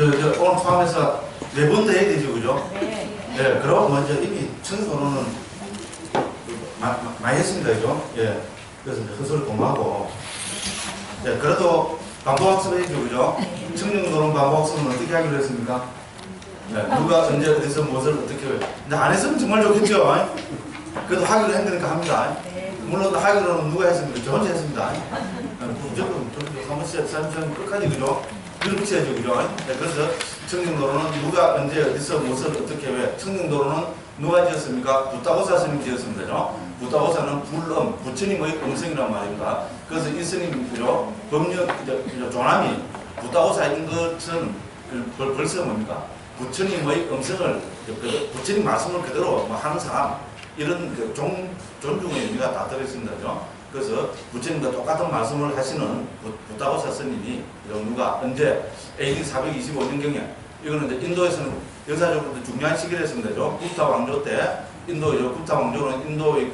오늘 포함해서 4번 더 해야 되죠, 그죠? 네. 예, 그럼 먼저 이미 청소는 많이 했습니다, 그죠? 예. 그래서 이제 헛소리 그만하고. 예, 그래도 반복학습 해야죠, 그죠? 청정도론 반복학습은 어떻게 하기로 했습니까? 네, 누가 언제 어디서 무엇을 어떻게 근데 안 했으면 정말 좋겠죠. 그래도 하기로 했으니까 합니다. 물론 하기로는 누가 했습니까? 저 혼자 했습니다. 무조건 한번 시작 끝까지 그죠? 밀어붙여야죠, 그죠? 네, 그래서 청정도로는 누가 언제 어디서 무엇을 어떻게 왜 청정도로는 누가 지었습니까? 부타고사 스님이 지었습니다. 그죠? 부타고사는 불음, 부처님의 음성이란 말입니다. 그래서 이 스님이죠. 법령 조남이 부타고사인 것은 벌써 뭡니까? 부처님의 음성을, 부처님 말씀을 그대로 하는 사람, 이런 존중의 의미가 다 들어있습니다. 그래서 부처님과 똑같은 말씀을 하시는 부타고사 스님이 누가 언제 AD 425년경에 이거는 이제 인도에서는 역사적으로 중요한 시기를 했습니다. 구타 왕조 때 구타 왕조는 인도의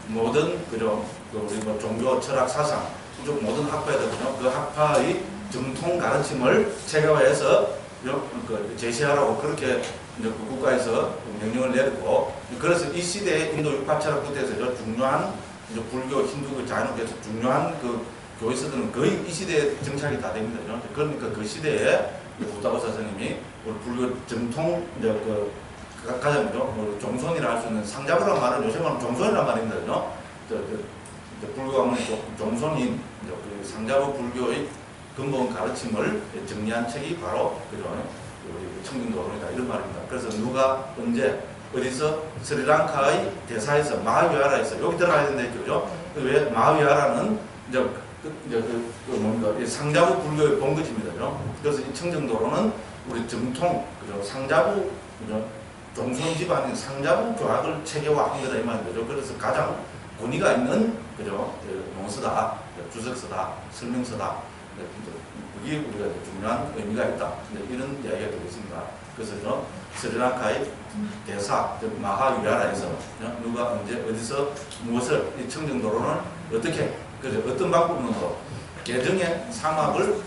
모든 우리 종교, 철학, 사상, 모든 학파들 그 학파의 정통 가르침을 체계화해서 제시하라고 그렇게 이제 국가에서 명령을 내렸고, 그래서 이 시대에 인도 육파철학 부터에서 중요한 불교, 힌두, 자유교에서 중요한 교회에서는 거의 이 시대에 정착이 다 됩니다. 그러니까 그 시대에 부타고사 스님이 우리 불교 정통 가장 종손이라 할 수 있는 상자부란 말은 요새 말은 종손이란 말입니다. 불교가 하면 종손인 상자부 불교의 근본 가르침을 정리한 책이 바로 청정도론이다 이런 말입니다. 그래서 누가 언제 어디서 스리랑카의 대사에서 마하위하라에서 여기 들어가야 된다 했죠. 왜 마하위하라는 상자부 불교의 본거지입니다. 그래서 이 청정도론은 우리 정통 상자부 종손 집안인 상자부 교학을 체계화한 거다 이 말이죠. 그래서 가장 권위가 있는 논서다, 주석서다, 설명서다. 그게 우리가 중요한 의미가 있다. 이런 이야기가 되고 있습니다. 그래서 스리랑카의 대사, 마하위하라에서 누가 언제 어디서 무엇을 이 청정도론을 어떻게 어떤 방법론으로 개정의 사막을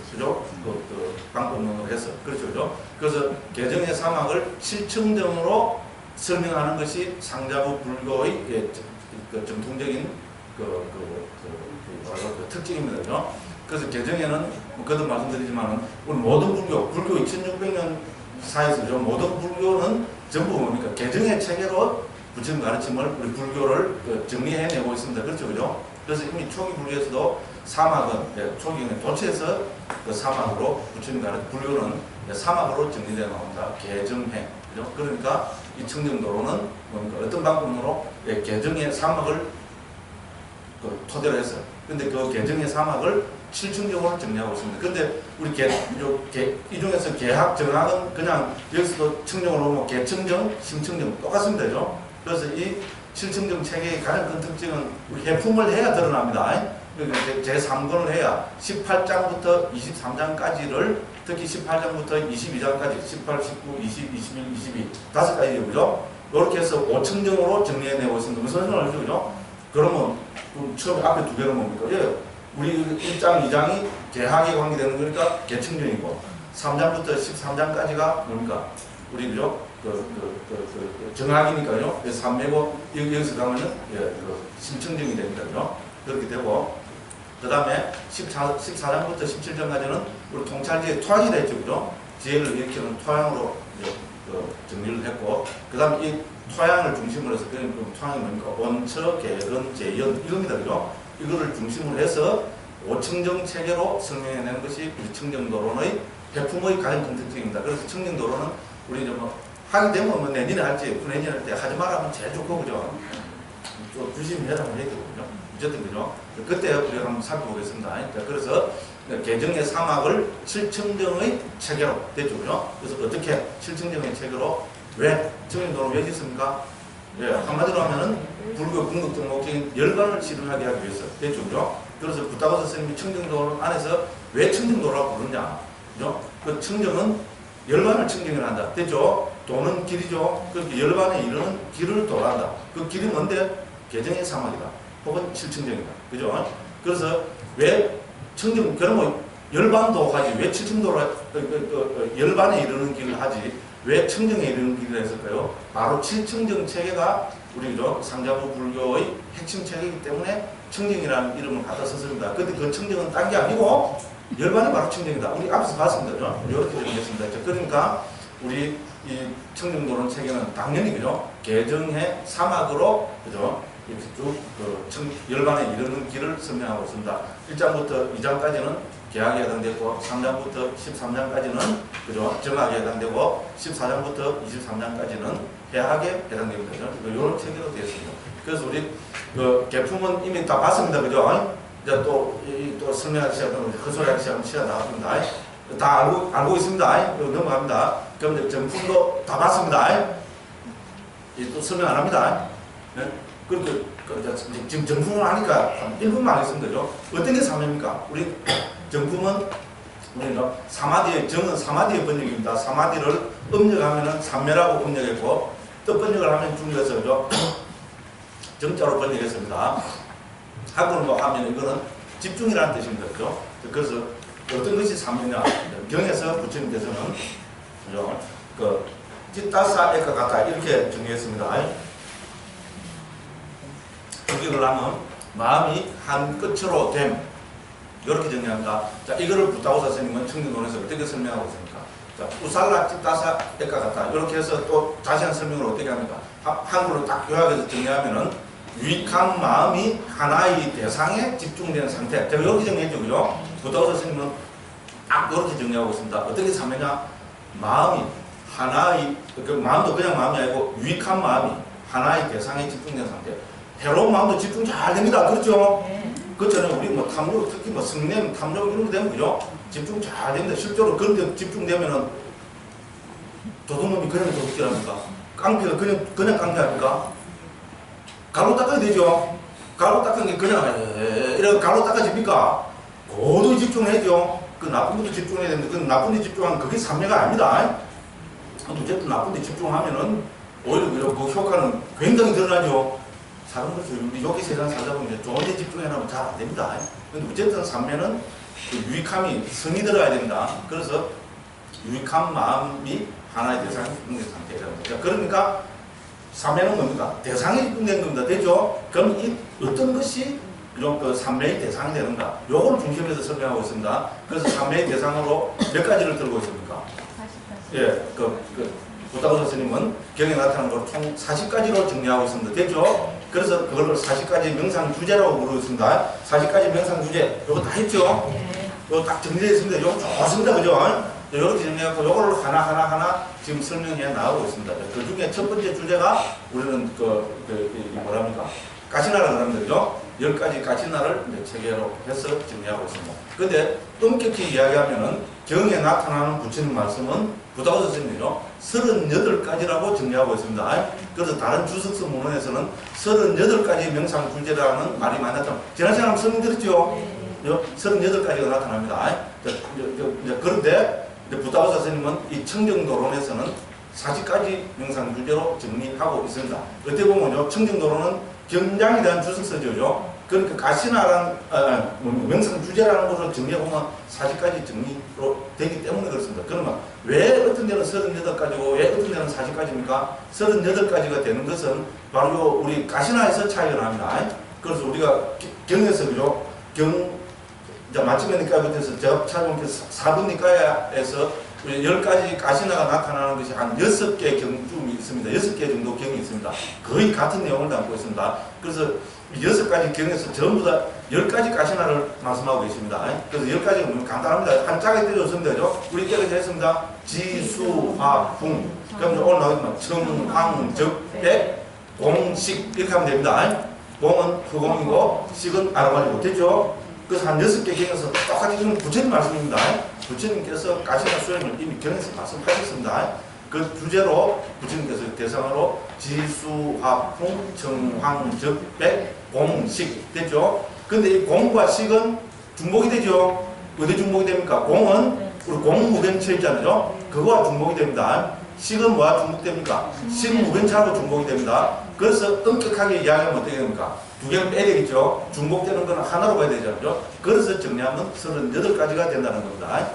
방법론으로 해서 그렇죠. 그래서 개정의 사막을 실청정으로 설명하는 것이 상자부 불교의 정통적인 특징입니다. 그래서 개정에는 그도 말씀드리지만은 우리 모든 불교 2600년 사이에서 모든 불교는 전부 뭡니까? 개정의 체계로 부처님 가르침을 우리 불교를 정리해내고 있습니다. 그렇죠, 그죠? 그래서 이미 초기 불교에서도 사막은 초기에 도처에서 사막으로 부처님 가르침 불교는 사막으로 정리되어 나옵니다. 개정해, 그죠? 그러니까 이 청정도로는 뭡니까? 어떤 방법으로 개정의 사막을 토대로 해서 근데 그 개정의 사막을 7층적으로 정리하고 있습니다. 근데 우리 이 중에서 개학, 정학은 그냥 여기서도 청정으로 보면 개청정, 심청정 똑같습니다. 그래서 이 7층정 체계의 가장 큰 특징은 우리 해품을 해야 드러납니다. 제3권을 해야 18장부터 23장까지를 특히 18장부터 22장까지 18, 19, 20, 21, 22 다섯 가지죠. 그죠? 이렇게 해서 5층정으로 정리해내고 있습니다. 무슨 말이죠? 그죠? 그러면 처음에 앞에 두 개는 뭡니까? 우리 1장, 2장이 개학에 관계되는 거니까 개청정이고 3장부터 13장까지가 뭡니까? 우리 그죠? 정학이니까요. 3매고 여기서 가면은 심청정이 됩니다. 그죠? 그렇게 되고 그 다음에 14장부터 17장까지는 우리 통찰지의 토양이 됐죠. 그죠? 지혜를 일으키는 토양으로 정리를 했고 그 다음에 이 토양을 중심으로 해서 그 토양이 뭡니까? 원처, 개근, 재연 이겁니다. 그죠? 이거를 중심으로 해서 5청정 체계로 설명해내는 것이 우리 청정도론의 배품의 가장 큰 특징입니다. 그래서 청정도론은 우리 하게 되면 내년에 할지 내년에 할 때 하지 말라면 제일 좋고 그죠? 좀 조심해라고 해야 되거든요. 어쨌든 그죠? 그때 우리가 한번 살펴보겠습니다. 그래서 개정의 사막을 7청정의 체계로 됐죠. 그죠? 그래서 어떻게 7청정의 체계로 왜 청정도론 왜 짓습니까? 한마디로 하면은 불교 궁극적 목적인 열반을 실현하게 하기 위해서 됐죠. 그죠? 그래서 부타고사 스님이 청정도론 안에서 왜 청정도라고 부르냐? 그죠? 그 청정은 열반을 청정을 한다. 됐죠? 도는 길이죠. 그렇게 열반에 이르는 길을 돌아간다. 그 길이 뭔데? 개정의 사막이다. 혹은 실청정이다. 그죠? 그래서 왜 청정, 그러면 열반도 하지 왜 칠층도로 열반에 이르는 길을 하지 왜 청정에 이르는 길을 했을까요? 바로 칠청정 체계가 우리 상자부 불교의 핵심 체계이기 때문에 청정이라는 이름을 갖다 썼습니다. 근데 그 청정은 딴 게 아니고 열반이 바로 청정이다. 우리 앞에서 봤습니다. 이렇게 정리했습니다. 그러니까 우리 이 청정도론 체계는 당연히 그죠? 개정의 사막으로 그죠? 이렇게 쭉 열반에 이르는 길을 설명하고 있습니다. 1장부터 2장까지는 계약에 해당되고 3장부터 13장까지는 그죠? 정학에 해당되고 14장부터 23장까지는 해학에 해당됩니다. 이런 체계로 되어 있습니다. 그래서 우리 그 개품은 이미 다 봤습니다. 그죠? 이제 또 설명하기 시작하면 헛소리하기 시작하면 시간 나갑니다. 다 알고 있습니다. 넘어갑니다. 그럼 이제 정품도 다 봤습니다. 또 설명 안 합니다. 네? 그렇게 지금 정품을 하니까 1분만 하겠습니다. 그죠? 어떤 게 사매입니까? 우리 정품은 우리는 사마디의 정은 사마디의 번역입니다. 사마디를 음력하면은 삼매라고 번역했고 또 번역을 하면 중국에서 그죠? 정자로 번역했습니다. 한국으로 하면 이거는 집중이라는 뜻입니다. 그죠? 그래서 어떤 것이 삼매냐? 경에서 부처님께서는 그죠? 그 찌따사 에카 같다 이렇게 정리했습니다. 해석을 하면 마음이 한 끝으로 됨 이렇게 정리합니다. 자, 이거를 부타오사 스님은 청정론에서 어떻게 설명하고 있습니까? 자, 우살라 찌따사 에카 같다 이렇게 해서 또 자세한 설명을 어떻게 합니까? 한글로 딱 요약해서 정리하면은 유익한 마음이 하나의 대상에 집중되는 상태. 제가 이렇게 정리했죠, 그죠? 부타오사 스님은 딱 이렇게 정리하고 있습니다. 어떻게 사느냐? 마음이 하나의, 그 마음도 그냥 마음이 아니고 유익한 마음이 하나의 대상에 집중된 상태. 해로운 마음도 집중 잘 됩니다. 그렇죠? 그렇잖아요. 우리 뭐 탐욕, 특히 뭐 성냄, 탐욕 이런 거 되면, 그죠? 집중 잘 됩니다. 실제로 그런 데 집중되면은 도둑놈이 그냥 도둑질합니까? 깡패가 그냥 깡패합니까? 가로 닦아야 되죠? 가로 닦은 게 그냥, 이렇게 가로 닦아집니까? 고도에 집중해야죠. 그 나쁜 것도 집중해야 되는데, 그 나쁜 데 집중하면 그게 삼매가 아닙니다. 어쨌든 나쁜 데 집중하면은 오히려 그 효과는 굉장히 드러나죠. 사람들, 우리 여기 세상 살다 보면 좋은 데 집중해놓으면 잘 안 됩니다. 근데 어쨌든 삼매는 그 유익함이 성이 들어야 된다. 그래서 유익한 마음이 하나의 대상에 집중된 상태라는 거죠. 그러니까 삼매는 뭡니까? 대상에 집중된 겁니다. 되죠? 그럼 이 어떤 것이 이런 그 삼매의 대상이 되는가? 요걸 중심에서 설명하고 있습니다. 그래서 삼매의 대상으로 몇 가지를 들고 있습니까? 40가지. 예, 부타오사 스님은 경에 나타나는 걸 총 40가지로 정리하고 있습니다. 됐죠? 그래서 그걸 40가지 명상 주제라고 부르고 있습니다. 40가지 명상 주제, 요거 다 했죠? 네. 요거 딱 정리되어 있습니다. 요거 좋습니다. 그죠? 요렇게 정리하고 요거를 하나하나 지금 설명해 나가고 있습니다. 그 중에 첫 번째 주제가 우리는 뭐랍니까? 가시나라고 합니다. 그죠? 10가지 가시나를 체계로 해서 정리하고 있습니다. 근데 엄격히 이야기하면은 경에 나타나는 부처님 말씀은 부타오사 스님이죠. 38가지라고 정리하고 있습니다. 그래서 다른 주석서 문헌에서는 38가지 명상 주제라는 말이 많이 나타납니다. 지난 시간에 설명드렸죠? 38가지가 나타납니다. 그런데 부타오사 스님은 이 청정도론에서는 40가지 명상 주제로 정리하고 있습니다. 어떻게 보면요, 청정도론은 경장에 대한 주석서죠. 그러니까 가시나라는 명상 주제라는 것을 정리해보면 40가지 정리로 되기 때문에 그렇습니다. 그러면 왜 어떤 데는 38가지고 왜 어떤 데는 40가지입니까? 38가지가 되는 것은 바로 우리 가시나에서 차이가 납니다. 그래서 우리가 경에서 그죠? 마침내니까부터 제가 찾아본 게 4분니까에서 10가지 가시나가 나타나는 것이 한 6개 경중이 있습니다. 6개 정도 경이 있습니다. 거의 같은 내용을 담고 있습니다. 그래서 6가지 경에서 전부 다 10가지 가시나를 말씀하고 계십니다. 그래서 10가지가 간단합니다. 한짝에 때려줬으면 되죠. 우리 때려서 했습니다. 지, 수, 화, 풍. 그럼 오늘 나오지만 청, 황, 적, 백, 공, 식 이렇게 하면 됩니다. 공은 허공이고 식은 아라바니고 됐죠? 그래서 한 6개 경에서 똑같이 지금 부처님 말씀입니다. 부처님께서 가시나 수행을 이미 경에서 말씀하셨습니다. 그 주제로 부처님께서 대상으로 지수, 화풍, 청황, 적, 백, 공, 식 됐죠? 근데 이 공과 식은 중복이 되죠? 어디 중복이 됩니까? 공은 우리 공무변체 있잖아요. 그거와 중복이 됩니다. 식은 뭐와 중복됩니까? 식무변차하고 중복이 됩니다. 그래서 엄격하게 이야기하면 어떻게 됩니까? 두 개는 빼야 되겠죠. 중복되는 거는 하나로 봐야 되죠. 그죠? 그래서 정리하면 38가지가 된다는 겁니다.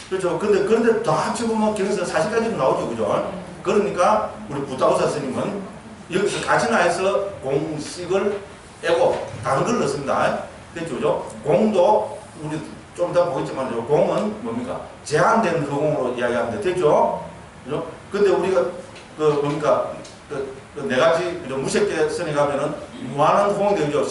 그렇죠. 그런데 다 합치보면 경에서 40가지도 나오죠. 그죠? 그러니까 우리 부타우사 스님은 여기서 가지나에서 공식을 빼고 다른 걸 넣습니다. 됐죠? 그죠? 공도 우리 좀 이따 보겠지만 공은 뭡니까? 제한된 그 공으로 이야기하는데 됐죠? 그죠? 근데 우리가 뭡니까? 네 가지 무색계 선에 가면은 무한한 공이 되죠.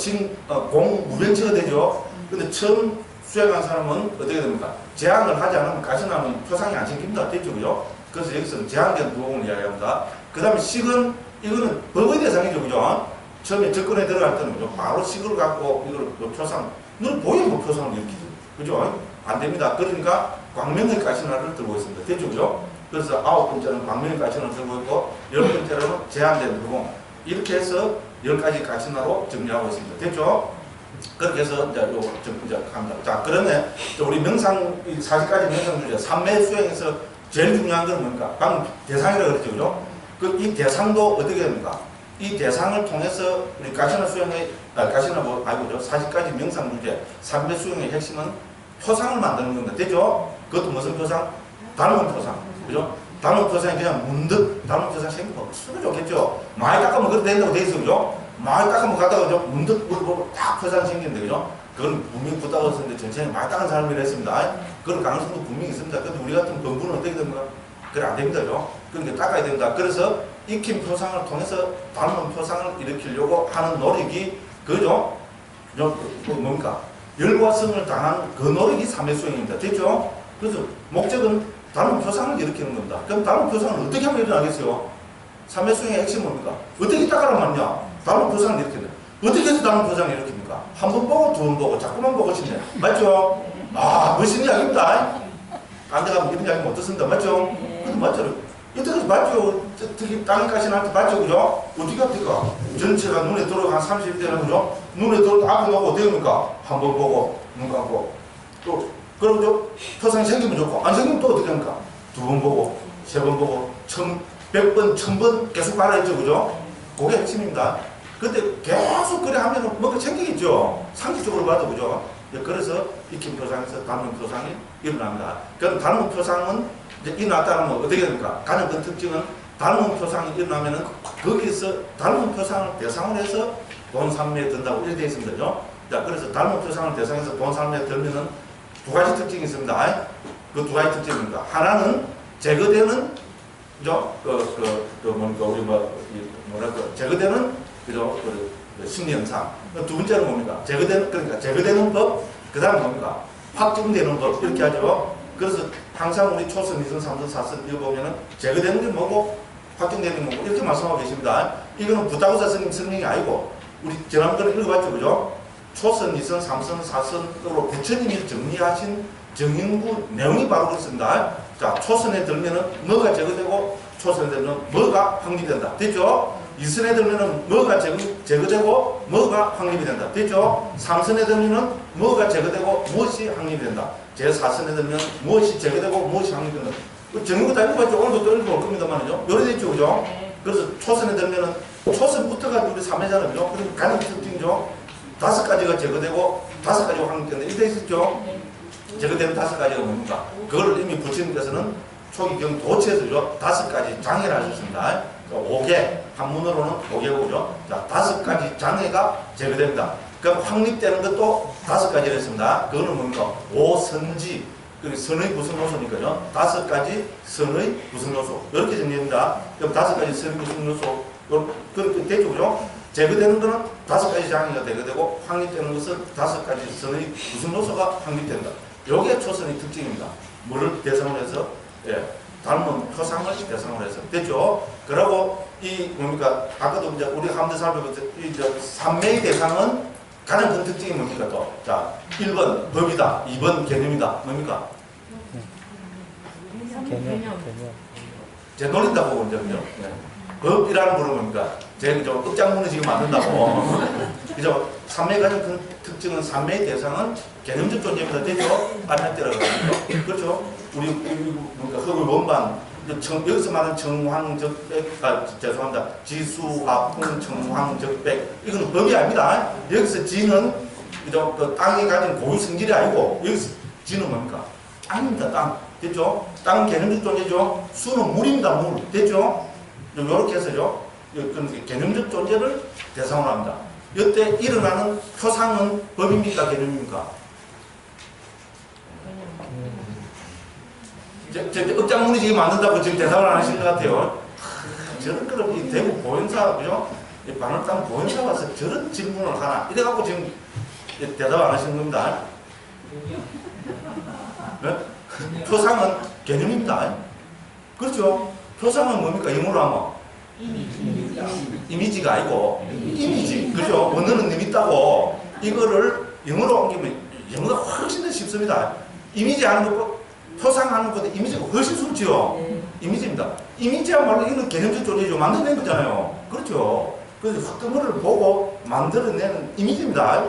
공 무변치가 되죠. 근데 처음 수행한 사람은 어떻게 됩니까? 제한을 하지 않으면 가시나면 표상이 안 생깁니다. 됐죠? 그죠? 그래서 여기서는 제한된 공을 이야기합니다. 그 다음에 식은 이거는 법의 대상이죠. 그죠? 처음에 접근에 들어갈 때는 그죠? 바로 식을 갖고 이걸 표상 눈을 보이는 표상을 일으키죠. 그죠? 안 됩니다. 그러니까 광명의 가시나를 들고 있습니다. 됐죠? 그죠? 그래서 9번째는 광명의 가시나를 들고 있고 10번째로는 제한된 부공 이렇게 해서 10가지 가시나로 정리하고 있습니다. 됐죠? 그렇게 해서 이제 합니다. 자, 그러면 우리 명상 40가지 명상 주제 3매 수행에서 제일 중요한 건 뭡니까? 방금 대상이라고 그랬죠. 그죠? 이 대상도 어떻게 됩니까? 이 대상을 통해서 우리 가시나 수행의 가시나 뭐 아니고죠. 40가지 명상 주제 3매 수행의 핵심은 표상을 만드는 겁니다. 됐죠? 그것도 무슨 표상? 닮은 표상. 그죠? 닮은 표상이 그냥 문득 닮은 표상 생기면 쓰면 좋겠죠? 많이 닦으면 그렇게 된다고 돼 있어. 그죠? 많이 닦으면 갔다가 문득 보고 딱 표상 생기는데, 그죠? 그건 분명히 붙다고 했는데 전체에 많이 닦은 사람이라 했습니다. 그런 가능성도 분명히 있습니다. 근데 우리 같은 범부는 어떻게 됩니까? 그래 안 됩니다. 그죠? 그러니까 닦아야 됩니다. 그래서 익힌 표상을 통해서 닮은 표상을 일으키려고 하는 노력이 그죠? 뭡니까? 열과 성을 당한 그 노력이 삼매수행입니다. 됐죠? 그래서 목적은 닮은 표상을 일으키는 겁니다. 그럼 닮은 표상을 어떻게 하면 일어나겠어요? 삼매수행의 핵심은 뭡니까? 어떻게 닦아라 맞냐? 닮은 표상을 일으키는. 어떻게 해서 닮은 표상을 일으킵니까? 한 번 보고 두 번 보고 자꾸만 보고 싶네. 맞죠? 아, 멋있는 이야기입니다. 안 돼가면 이런 이야기 못 듣습니다. 맞죠? 그래도 맞죠? 이때까지 맞죠? 특히 땅에 가시나한테 맞죠? 그죠? 어떻게 합니까? 전체가 눈에 들어가 한 30대는 그죠? 눈에 들어가 앞에 놓고 어떻게 합니까? 한 번 보고 눈 감고 또 그럼 저 표상이 생기면 좋고 안 생기면 또 어떻게 합니까? 두 번 보고 세 번 보고 100번 1000번 계속 말했죠. 그죠? 그게 핵심입니다. 근데 계속 그래 하면은 뭔가 생기겠죠. 상식적으로 봐도 그죠? 그래서 익힌 표상에서 닮은 표상이 일어납니다. 그럼 닮은 표상은 이제 일어났다면 어떻게 됩니까? 가장 큰 특징은 닮은 표상이 일어나면은 거기서 닮은 표상을 대상으로 해서 돈삼매에 든다고 이렇게 되어 있습니다. 그죠? 자, 그래서 닮은 표상을 대상해서 돈삼매에 들면은 두 가지 특징이 있습니다. 그 두 가지 특징입니다. 하나는 제거되는 그죠? 뭡니까? 우리 제거되는 그죠? 심리 현상. 두 번째는 뭡니까? 제거되는 법, 그 다음에 뭡니까? 확증되는 법, 이렇게 하죠. 그래서 항상 우리 초선, 2선, 3선, 4선 이거 보면은 제거되는 게 뭐고, 확증되는 게 뭐고, 이렇게 말씀하고 계십니다. 이거는 부타고사 스님 설명이 아니고, 우리 지난번에 읽어봤죠. 그죠? 초선, 2선, 3선, 4선으로 부처님이 정리하신 정인구 내용이 바로 그렇습니다. 자, 초선에 들면은 뭐가 제거되고, 초선에 들면 뭐가 확립된다. 됐죠? 2선에 들면은 뭐가 제거되고 뭐가 확립이 된다. 됐죠? 3선에 들면은 뭐가 제거되고 무엇이 확립이 된다. 제4선에 들면 무엇이 제거되고 무엇이 확립이 된다. 정리가 다 읽어봤죠? 오늘도 또 읽어볼 겁니다만요. 요래 됐죠? 그죠? 그래서 초선에 들면은 초선부터가 우리 3회잖아요. 그죠? 그리고 가장 특징이죠? 5가지가 제거되고 5가지가 확립된다. 이렇게 있었죠? 제거되는 5가지가 뭡니까? 그걸 이미 부처님께서는 초기 경 도체에서 5가지 장애를 하셨습니다. 5개, 한문으로는 5개고죠. 자, 5가지 장애가 제거됩니다. 그럼 확립되는 것도 5가지를 했습니다. 그거는 뭡니까? 5선지, 선의 구성 요소니까요. 5가지 선의 구성 요소. 이렇게 정리합니다. 그럼 5가지 선의 구성 요소, 그렇게 됐죠, 그죠? 제거되는 것은 5가지 장애가 제거되고, 확립되는 것은 5가지 선의 구성 요소가 확립된다. 요게 초선의 특징입니다. 뭐를 대상으로 해서? 예. 닮은 표상을 대상으로 해서. 됐죠? 그리고 이 뭡니까? 아까도 이제 우리 함대 살펴봤죠. 이 삼매의 대상은 가장 큰 특징이 뭡니까 또? 자, 1번 법이다. 2번 개념이다. 뭡니까? 개념. 제 노린다고 이제 그죠? 네. 법이라는 거는 뭡니까? 제 저 끝장문을 지금 만든다고. 그죠? 삼매의 가장 큰 특징은 삼매의 대상은 개념적 존재입니다. 됐죠? 안할 때라고 그러죠. 그렇죠? 우리 뭡니까? 흙을 원반 여기서 말하는 청황적백, 죄송합니다. 지수화풍 청황적백, 이거는 범위 아닙니다. 여기서 지는 그 땅이 가진 고유 성질이 아니고, 여기서 지는 뭡니까? 땅입니다, 땅. 됐죠? 땅은 개념적 존재죠. 수는 물입니다, 물. 됐죠? 이렇게 해서죠. 개념적 존재를 대상으로 합니다. 이때 일어나는 표상은 법입니까? 개념입니까? 억장문이 지금 만든다고 지금 대상을 안 하시는 것 같아요. 저런 거를 이 대구 보현사, 그죠? 이 바늘땅 보현사 와서 저런 질문을 하나. 이래갖고 지금 대답 안 하시는 겁니다. 네? 표상은 개념입니다. 그렇죠? 표상은 뭡니까? 영어로 하면? 이미지가 아니고, 이미지. 그죠? 언어는 의미 있다고. 이거를 영어로 옮기면 영어가 훨씬 더 쉽습니다. 이미지 하는 것, 표상하는 것보다 이미지가 훨씬 쉽지요. 이미지입니다. 이미지야말로 이건 개념적 존재죠. 만들어낸 거잖아요. 그렇죠? 그래서 흙덩어리를 보고 만들어내는 이미지입니다.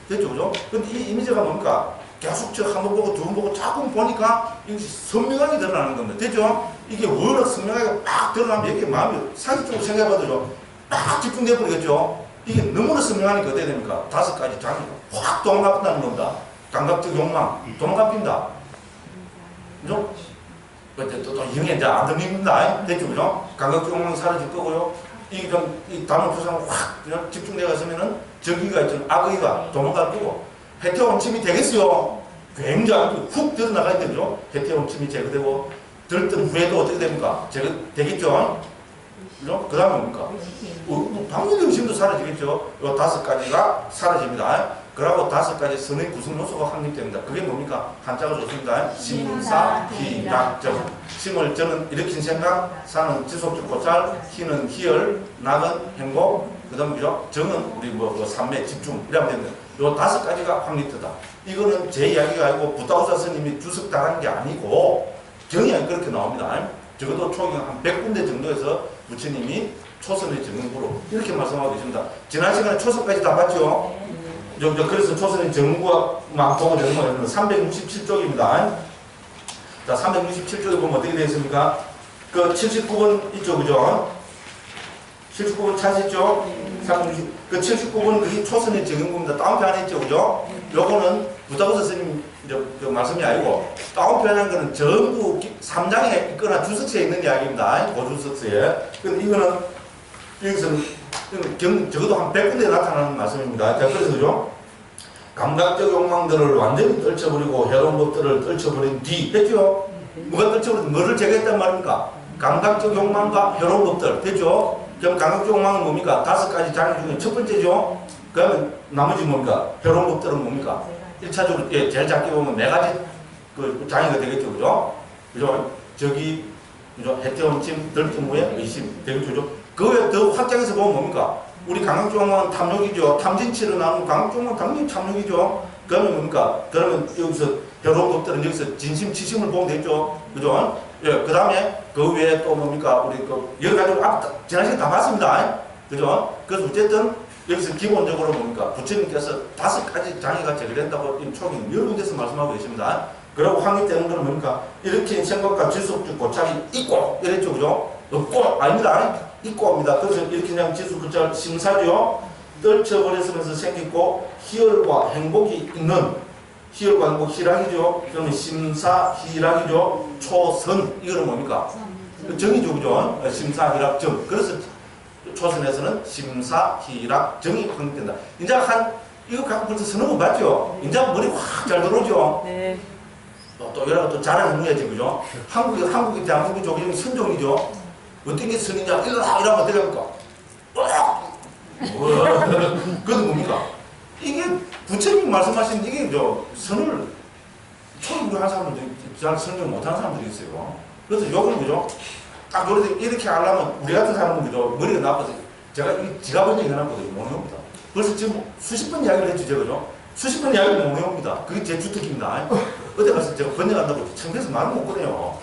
됐죠? 그죠? 근데 이 이미지가 뭡니까? 계속 저 한 번 보고 두 번 보고 자꾸 보니까 이것이 선명하게 드러나는 겁니다. 됐죠? 이게 워낙 선명하게 막 드러나면 여기 마음이 상식적으로 생각해봐도요. 막 집중돼 버리겠죠? 이게 너무나 선명하니까 어떻게 됩니까? 5가지 장애가 확 도망가본다는 겁니다. 감각적 욕망, 도망갑니다. 그죠? 또 이게 이제 안 들립니다. 됐죠? 그죠? 감각적 욕망이 사라질 거고요. 이 단어 표상을 확 그냥 집중되었으면은 정의가 있죠. 악의가 도망갈 거고. 해태 원침이 되겠어요. 굉장히 훅 드러나가야 되죠. 해태 원침이 제거되고 들었던 후에도 어떻게 됩니까? 제거되겠죠. 그죠? 그 다음에 뭡니까? 당연히 의심도 사라지겠죠. 요 5가지가 사라집니다. 그러고 5가지 선의 구성 요소가 확립됩니다. 그게 뭡니까? 한자가 좋습니다. 심사, 희락정. 심을 저는 일으킨 생각, 사는 지속적 고찰, 희는 희열, 낙은 행복, 그 다음 그죠? 정은 우리 삼매, 집중, 이러면 됩니다. 요 5가지가 확립되다. 이거는 제 이야기가 아니고 부다우사 스님이 주석당한 게 아니고 정이 그렇게 나옵니다. 적어도 총 한 100군데 정도에서 부처님이 초선의 정응구로 이렇게 말씀하고 계십니다. 지난 시간에 초선까지 다 봤죠? 그래서 초선의 정응구만 보고 되는 거는 367쪽입니다. 자, 367쪽에 보면 어떻게 되어 있습니까? 그 79번 있죠, 그죠? 79번 찾으셨죠? 그 79번 그게 초선의 정응구입니다. 다운표 안에 있죠, 그죠? 요거는 부다우사 스님 그 말씀이 아니고 다운표라는 거는 전부 3장에 있거나 주석서에 있는 이야기입니다. 고주석서에. 근데 이거는 여기서는 적어도 한 100군데에 나타나는 말씀입니다. 자, 그래서 그죠? 감각적 욕망들을 완전히 떨쳐버리고 해로운 법들을 떨쳐버린 뒤 됐죠? 누가 떨쳐버린 뭐를 제거했단 말입니까? 감각적 욕망과 해로운 법들 됐죠? 그럼 감각적 욕망은 뭡니까? 5가지 장애 중에 첫 번째죠? 그러면 나머지 뭡니까? 해로운 법들은 뭡니까? 1차적으로 제일 작게 보면 4가지 그 장애가 되겠죠, 그죠? 그죠? 그죠? 해태원침, 덜기무에 의심 되겠죠. 그 외에 더 확장해서 보면 뭡니까? 우리 감각적 욕망은 탐욕이죠. 탐진치로 나오는 감각적 욕망은 당연히 탐욕이죠. 그러면 뭡니까? 그러면 여기서 해로운 법들은 여기서 진심, 치심을 보면 되죠, 그죠? 예, 그 다음에 그 외에 또 뭡니까? 우리 여러 가지로 지난 시간에 다 봤습니다. 그죠? 그래서 어쨌든 여기서 기본적으로 뭡니까? 부처님께서 5가지 장애가 제거된다고 총이 여러 군데서 말씀하고 계십니다. 그리고 확립되는 것은 뭡니까? 이렇게 생각과 지속적 고찰이 있고, 이랬죠, 그죠? 없고, 아닙니다. 있고 합니다. 그래서 이렇게 그냥 지속 고찰 심사죠. 떨쳐버렸으면서 생기고, 희열과 행복이 있는, 희열과 행복, 희락이죠. 그러면 심사, 희락이죠. 초선, 이거는 뭡니까? 정이죠, 그죠? 심사, 희락, 정. 그래서 초선에서는 심사, 희락, 정이 확립된다. 이제 이거 갖고 벌써 서너 번 봤죠? 이제 머리 확 잘 들어오죠? 네. 또 여러 가지 또 자랑해야지, 그죠? 한국이 대한민국이 조기적인 선종이죠? 어떤 게 선이냐? 이러면 어떻게 합니까? 그건 뭡니까? 이게 부처님 말씀하신 이게 선을 처음 한 사람들, 잘 선정 못하는 사람들이 있어요. 그래서 요건 그죠? 딱 이렇게 하려면 우리 같은 사람은 그죠? 머리가 나빠서 제가 지가 본 얘기 해놨거든요. 못 외웁니다. 벌써 지금 수십 번 이야기를 했죠, 제가죠? 수십 번 이야기를 못 외웁니다. 그게 제 주특기입니다. 어디 가서 제가 번역한다고 창피해서 말을 못거든요.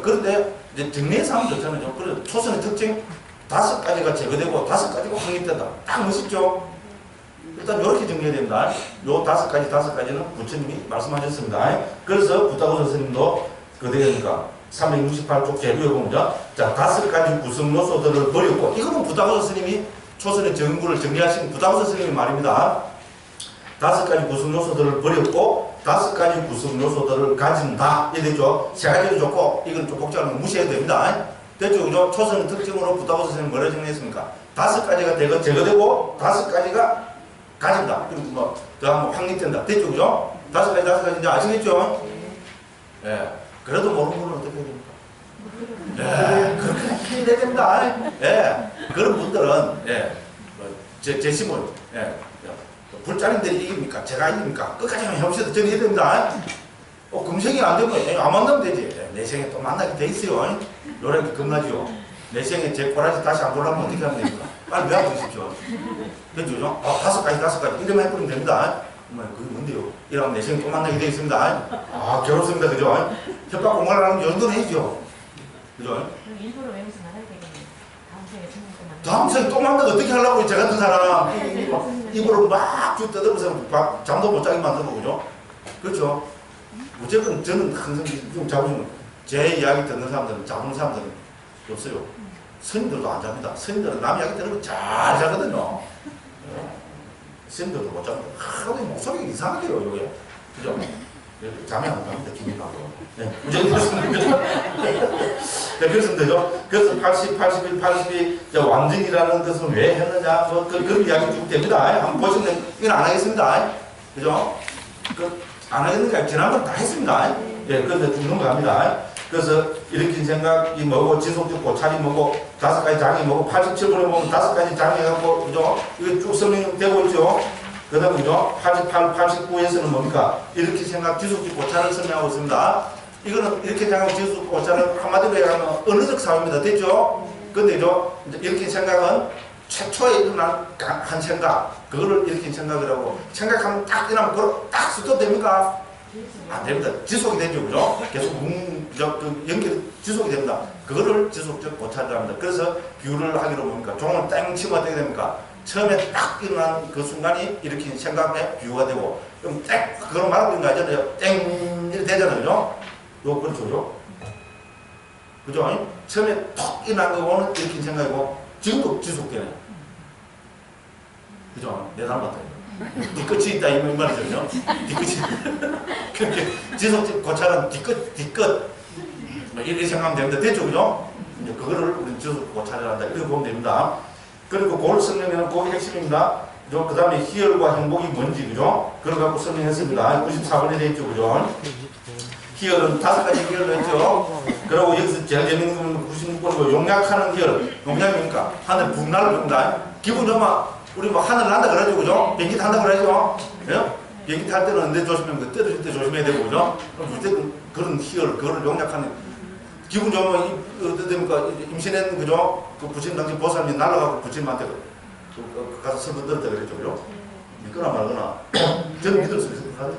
그런데 이제 정리해서 하면 좋잖아요. 그래서 초선의 특징 5가지가 제거되고 5가지가 확립된다. 딱 멋있죠? 일단 이렇게 정리해야 됩니다. 요 5가지는 부처님이 말씀하셨습니다. 그래서 부다고 선생님도 어떻게 됩니까? 368쪽 재료에 보면 자, 5가지 구성 요소들을 버렸고, 이거는 부다고서 스님이 초선의 정구를 정리하신 부다고서 스님의 말입니다. 5가지 구성 요소들을 버렸고 5가지 구성 요소들을 가진다. 이게 되죠. 3가지도 좋고 이건 좀 복잡하면 무시해도 됩니다. 됐죠, 그죠? 초선의 특징으로 부다고서 스님이 뭐라 정리했습니까? 5가지가 제거되고 5가지가 가진다. 그리고 뭐 더하면 확립된다. 됐죠, 그죠? 5가지 이제 아시겠죠? 예. 그래도 모르는 분은 어떻게 해야 됩니까? 예, 그렇게 해야 됩니다. 예, 그런 분들은, 예, 제 심을, 예, 불자님들이 이깁니까? 제가 이깁니까? 끝까지 한번 해봅시다. 저는 해야 됩니다. 금생이 안 되면, 안 만나면 되지. 예, 내 생에 또 만나게 돼 있어요. 노래가 겁나죠. 내 생에 제 꼬라지 다시 안 보려면 어떻게 하면 됩니까? 빨리 외워 주십시오. 됐죠? 5가지. 이름만 해버리면 됩니다. 그게 뭔데요? 이러면 내 생에 또 만나게 돼 있습니다. 괴롭습니다. 그죠? 협박 공간을 하는 연도는 해야죠. 그죠? 일부러 외우지 말아야 되겠네요. 다음 생에 또 다음 생에 또 만나면 어떻게 하려고 저 같은 사람 입으로 막 떠들면서 잠도 못 자게 만들고, 그죠? 그렇죠? 무조건 저는 항상 좀 자부심, 제 이야기 듣는 사람들은, 자부는 사람들은 없어요. 스님들도 안 잡니다. 스님들은 남 이야기 들으면 잘 자거든요. 스님들도 못 잡니다. 하루에 목소리가 이상하게요, 이게. 그죠? 잠이 안 갑니다, 기분이 나고. 네, 무조건 그렇습니다. 네, 그렇습니다. 그래서 80, 81, 82, 완전이라는 것은 왜 했느냐, 뭐, 그런 이야기 쭉 됩니다. 한번 보시면, 이건 안 하겠습니다. 그죠? 안 하겠는가? 지난번 다 했습니다. 예, 그런데 쭉 넘어갑니다. 그래서 일으킨 생각이 뭐고, 지속적 고찰이 뭐고, 5가지 장이 뭐고, 87번에 보면 5가지 장이 해갖고, 그죠? 이거 쭉 설명되고 있죠? 그 다음에 그죠? 88, 89에서는 뭡니까? 이렇게 생각, 지속적 고찰을 설명하고 있습니다. 이거는 이렇게 생각, 지속적 고찰은 한마디로 얘기하면 언어적 사고입니다. 됐죠? 근데 이렇게 생각은 최초에 일어난 한 생각, 그거를 일으킨 생각이라고. 생각하면 딱 일어나면 그걸 딱 스톱 됩니까? 안 됩니다. 지속이 되죠, 그죠? 계속 연결이 지속이 됩니다. 그거를 지속적 고찰이라 합니다. 그래서 비유를 하기로 뭡니까? 종을 땡 치면 어떻게 됩니까? 처음에 딱 일어난 그 순간이 일으킨 생각에 비유가 되고, 그럼 땡! 그걸 말하고 있는 거 아니잖아요. 땡! 이렇게 되잖아요, 그죠? 그렇죠, 그죠? 그죠? 처음에 톡 일어난 거는 일으킨 생각이고, 지금도 지속되네. 그죠? 내 닮았다. 뒤끝이 있다, 이 말이죠, 그죠? 뒤끝이. 그렇게 지속적 고찰은 뒤끝. 이렇게 생각하면 됩니다. 됐죠, 그죠? 이제 그거를 우리 지속 고찰을 한다. 이렇게 보면 됩니다. 그리고 그걸 설명하는 그게 핵심입니다. 그 다음에 희열과 행복이 뭔지, 그죠? 그걸 갖고 설명했습니다. 94번에 되어 있죠, 그죠? 희열은 5가지 희열로 했죠. 그리고 여기서 제일 재밌는 건 96번이고, 용약하는 희열. 용약이니까 하늘 붕 날아갑니다. 기분 좋으면 우리 뭐 하늘 난다 그러죠, 그죠? 비행기 탄다 그러죠? 예? 비행기 탈 때는 언제 조심하면 그 떨어질 때 조심해야 되고, 그죠? 어쨌든 그런 희열, 그거를 용약하는, 기분 좋으면 어떻게 됩니까? 임신했는, 그죠? 그 부처님 당시 보살님이 날아가고 부처님한테 가서 설문 들었다 그랬죠, 그죠? 믿거나 말거나. 저는 믿을 수 있을 것 같아요.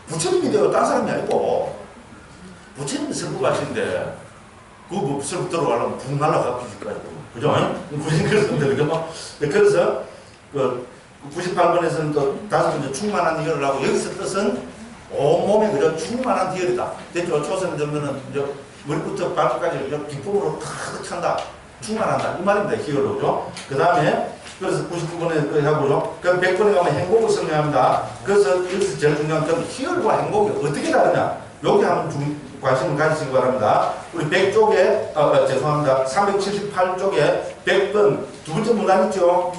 부처님이 되고 딴 사람이 아니고, 부처님이 설부가신데, 그거 뭐 설부 들어가려면 붕 날아가고 그죠? 부처님 그렇습니다, 그죠? 그래서, 98번에서는 또 5번째 충만한 희열을 하고, 여기서 뜻은 온몸에 그저 충만한 희열이다. 됐죠? 초선에 들면은, 머리부터 발끝까지 기쁨으로 가득 찬다. 충만한다. 이 말입니다. 희열로. 그죠? 그 다음에, 그래서 99번에 하고죠. 그럼 100번에 가면 행복을 설명합니다. 그래서 여기서 제일 중요한 건 희열과 행복이 어떻게 다르냐. 여기 한번 관심을 가지시기 바랍니다. 우리 100쪽에, 죄송합니다. 378쪽에 100번 두 번째 문단 있죠?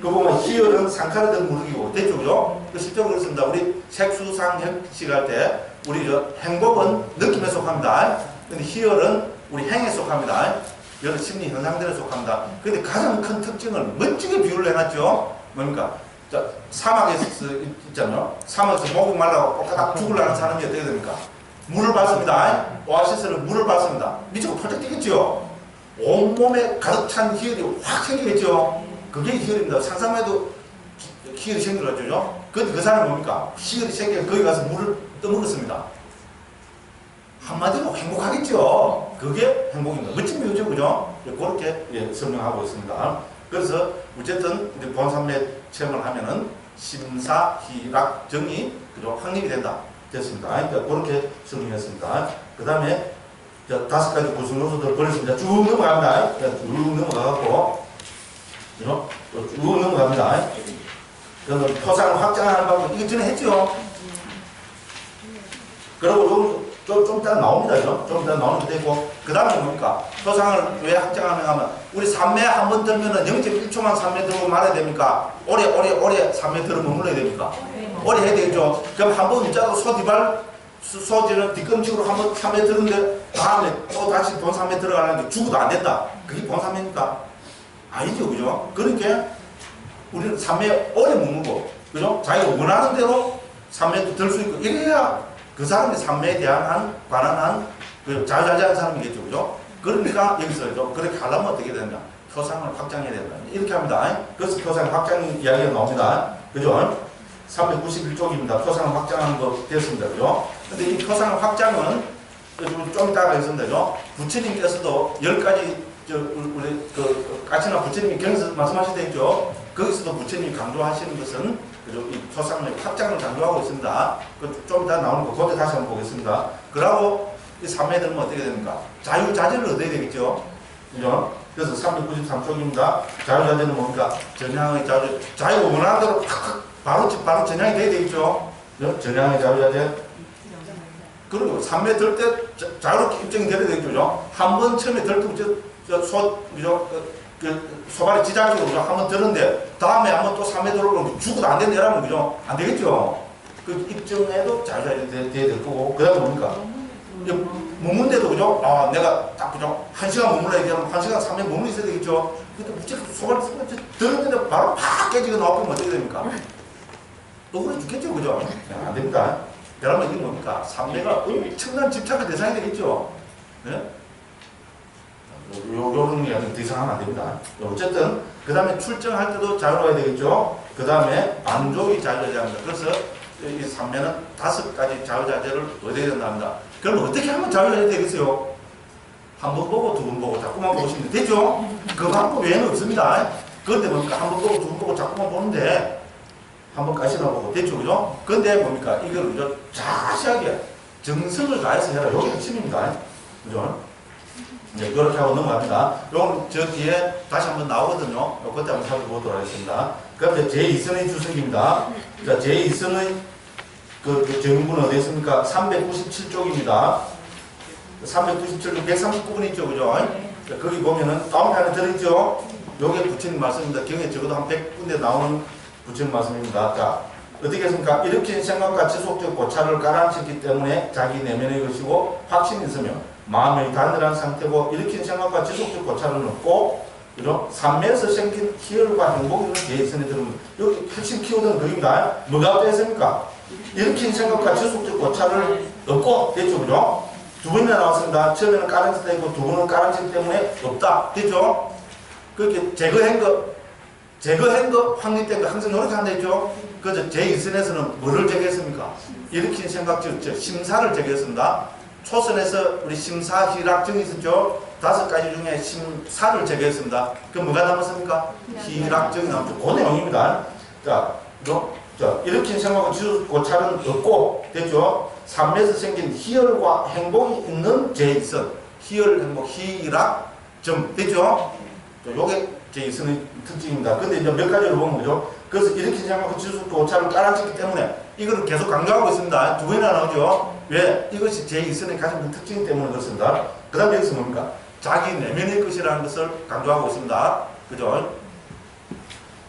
그 보면 희열은 상카르된 무르기고. 됐죠? 그죠? 그 실적으로 그렇습니다. 우리 색수상형식 할 때, 우리 행복은 느낌에 속합니다. 근데 희열은 우리 행에 속합니다. 여러 심리 현상들에 속합니다. 근데 가장 큰 특징을 멋지게 비유를 해놨죠. 뭡니까? 자, 사막에서 있잖아요. 사막에서 목이 말라고 꼬까닥 죽으려는 사람이 어떻게 됩니까? 물을 받습니다. 오아시스는 물을 받습니다. 미치고 펄쩍 뛰겠죠. 온몸에 가득 찬 희열이 확 생기겠죠. 그게 희열입니다. 상상만 해도 희열이 생기더라죠. 근데 그 사람은 뭡니까? 희열이 생겨 거기 가서 물을 떠먹었습니다. 한마디로 행복하겠죠. 그게 행복입니다. 멋진 비유죠, 그죠? 그렇게 설명하고 있습니다. 그래서 어쨌든 우리 본산매 체험을 하면은 심사, 희락, 정이 그죠? 확립이 된다. 됐습니다. 그러니까 그렇게 설명했습니다. 그 다음에 자, 5가지 구성 요소들을 버렸습니다. 쭉 넘어갑니다. 자, 쭉 넘어가갖고, 쭉 넘어갑니다. 그래서 표상을 확장하는 방법, 이거 전에 했죠? 그리고 좀 이따 나옵니다. 좀 이따 나오는 게 되고, 그 다음에 뭡니까? 표상을 왜 확장하는가 하면, 우리 3매 한 번 들면은 0.1초만 3매 들고 말아야 됩니까? 오래 3매 들어 머물러야 됩니까? 오래 해야 되겠죠? 그럼 한 번 문자로 소지는 뒤꿈치로 한 번 3매 들었는데, 다음에 또 다시 본 3매 들어가는데 죽어도 안 된다. 그게 본 3매입니까? 아니죠. 그죠? 그러니까, 우리는 3매 오래 머물고, 그죠? 자기가 원하는 대로 3매도 들 수 있고, 이래야 그 사람이 3매에 관한 그 자유자재한 사람이겠죠. 그죠? 그러니까 여기서 그렇게 하려면 어떻게 된다? 표상을 확장해야 된다. 이렇게 합니다. 그래서 표상 확장 이야기가 나옵니다. 그죠? 391쪽입니다. 표상을 확장하는 거 됐습니다. 그죠? 근데 이 표상을 확장은 좀 이따가 있습니다. 그죠? 부처님께서도 10가지, 우리 까치나 부처님이 경에서 말씀하실 때 있죠? 거기서도 부처님이 강조하시는 것은 그죠? 이 표상의 확장을 강조하고 있습니다. 좀 이따 나오는 거, 그때 다시 한번 보겠습니다. 그러고 이 3매 들면 어떻게 됩니까? 자유자재를 얻어야 되겠죠? 그죠? 그래서 393쪽입니다. 자유자재는 뭡니까? 전향의 자유자재. 자유가 원하는 대로 바로 전향이 돼야 되겠죠? 그죠? 전향의 자유자재. 그리고 3매 들 때 자유롭게 입증이 돼야 되겠죠? 한 번 처음에 들 때, 소발이 지자체로 한 번 들었는데, 다음에 한 번 또 3매 들어오면 죽어도 안 된다, 이러면, 그죠? 안 되겠죠? 그 입증에도 자유자재 돼야 될 거고, 그 다음에 뭡니까? 머문데도, 그죠? 아, 내가 딱, 그죠? 1시간 머물러야 되면 1시간 3매 머물러 있어야 되겠죠? 근데 무조건 소발이 들었는데 바로 팍 깨지고 나오면 어떻게 됩니까? 또 그래 죽겠죠, 그죠? 안 됩니다. 여러분, 이게 뭡니까? 3매가 엄청난 집착의 대상이 되겠죠? 네? 요런 게 더 이상 하면 안 됩니다. 어쨌든, 그 다음에 출정할 때도 자유로워야 되겠죠? 그 다음에 만족이 자유자재합니다. 그래서 이 3매는 5가지 자유자재를 얻어야 된답니다. 그럼 어떻게 하면 자유자재 되겠어요? 한 번 보고 두 번 보고 자꾸만 보시면 되죠? 그 방법 외에는 없습니다. 그런데 뭡니까? 한 번 보고 두 번 보고 자꾸만 보는데, 한 번까지나 보고 됐죠, 그죠? 근데 뭡니까? 이걸 그죠? 자세하게 정성을 다해서 해라. 여기 핵심입니다. 그죠? 네, 그렇게 하고 넘어갑니다. 요건 저 뒤에 다시 한번 나오거든요. 그때 한번 살펴보도록 하겠습니다. 그럼 이제 제2선의 주석입니다. 자, 제2선의 그 정의문은 어디 있습니까? 397쪽입니다. 397쪽 139분 있죠, 그죠? 자, 거기 보면은 다운판에 들어있죠? 요게 부처님 말씀입니다. 경에 적어도 한 100군데 나오는 부처님 말씀입니다. 자, 어떻게 했습니까? 일으킨 생각과 지속적 고찰을 가라앉혔기 때문에 자기 내면의 것이고 확신이 있으며 마음의 단단한 상태고 일으킨 생각과 지속적 고찰은 없고 그죠? 삼매에서 생긴 희열과 행복이 있는 제2선에 들으면 여기 핵심 키워드는 그입니다. 뭐가 되었습니까? 일으킨 생각과 지속적 고찰을 없고 됐죠, 그죠? 두 번이나 나왔습니다. 처음에는 까랑지 때이고 두 번은 까랑지 때문에 없다 됐죠? 그렇게 제거한 거, 확립된 거 항상 노력한다 했죠? 그래서 제2선에서는 뭐를 제거했습니까? 일으킨 생각, 즉 심사를 제거했습니다. 초선에서 우리 심사, 희락정이 있었죠? 5가지 중에 심사를 제거했습니다. 그럼 뭐가 남았습니까? 희락정이 남았죠. 그 내용입니다. 자, 일으킨 생각과 지속 고찰은 없고, 됐죠? 삶에서 생긴 희열과 행복이 있는 제2선. 희열, 행복, 희락, 점. 됐죠? 요게 제2선의 특징입니다. 근데 이제 몇 가지를 보면 그죠? 그래서 일으킨 생각과 지속 고찰을 깔아쳤기 때문에 이거를 계속 강조하고 있습니다. 두 번이나 나오죠? 왜? 이것이 제2선의 가장 큰 특징 때문에 그렇습니다. 그 다음에 여기서 뭡니까? 자기 내면의 것이라는 것을 강조하고 있습니다. 그죠?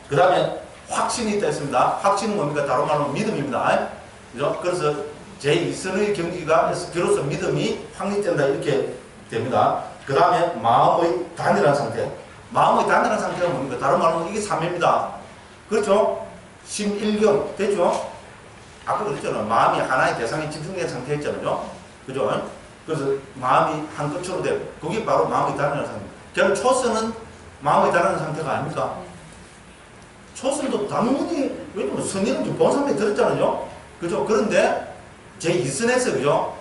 그 다음에 확신이 있다 했습니다. 확신은 뭡니까? 다른 말로 믿음입니다. 그죠? 그래서 제2선의 경지가 비로소 믿음이 확립된다 이렇게 됩니다. 그 다음에 마음의 단일한 상태. 마음의 단단한 상태가 뭡니까? 다른 말로 이게 3매입니다. 그렇죠? 심일경 됐죠? 아까 그랬잖아요. 마음이 하나의 대상에 집중된 상태였잖아요. 그죠? 그래서 마음이 한 끝으로 되고 그게 바로 마음의 단단한 상태. 그럼 초선은 마음의 단단한 상태가 아닙니까? 초선도 당연히 왜냐면 선의는 좀 본삼에 들었잖아요. 그죠? 그런데 제2선에서 그죠?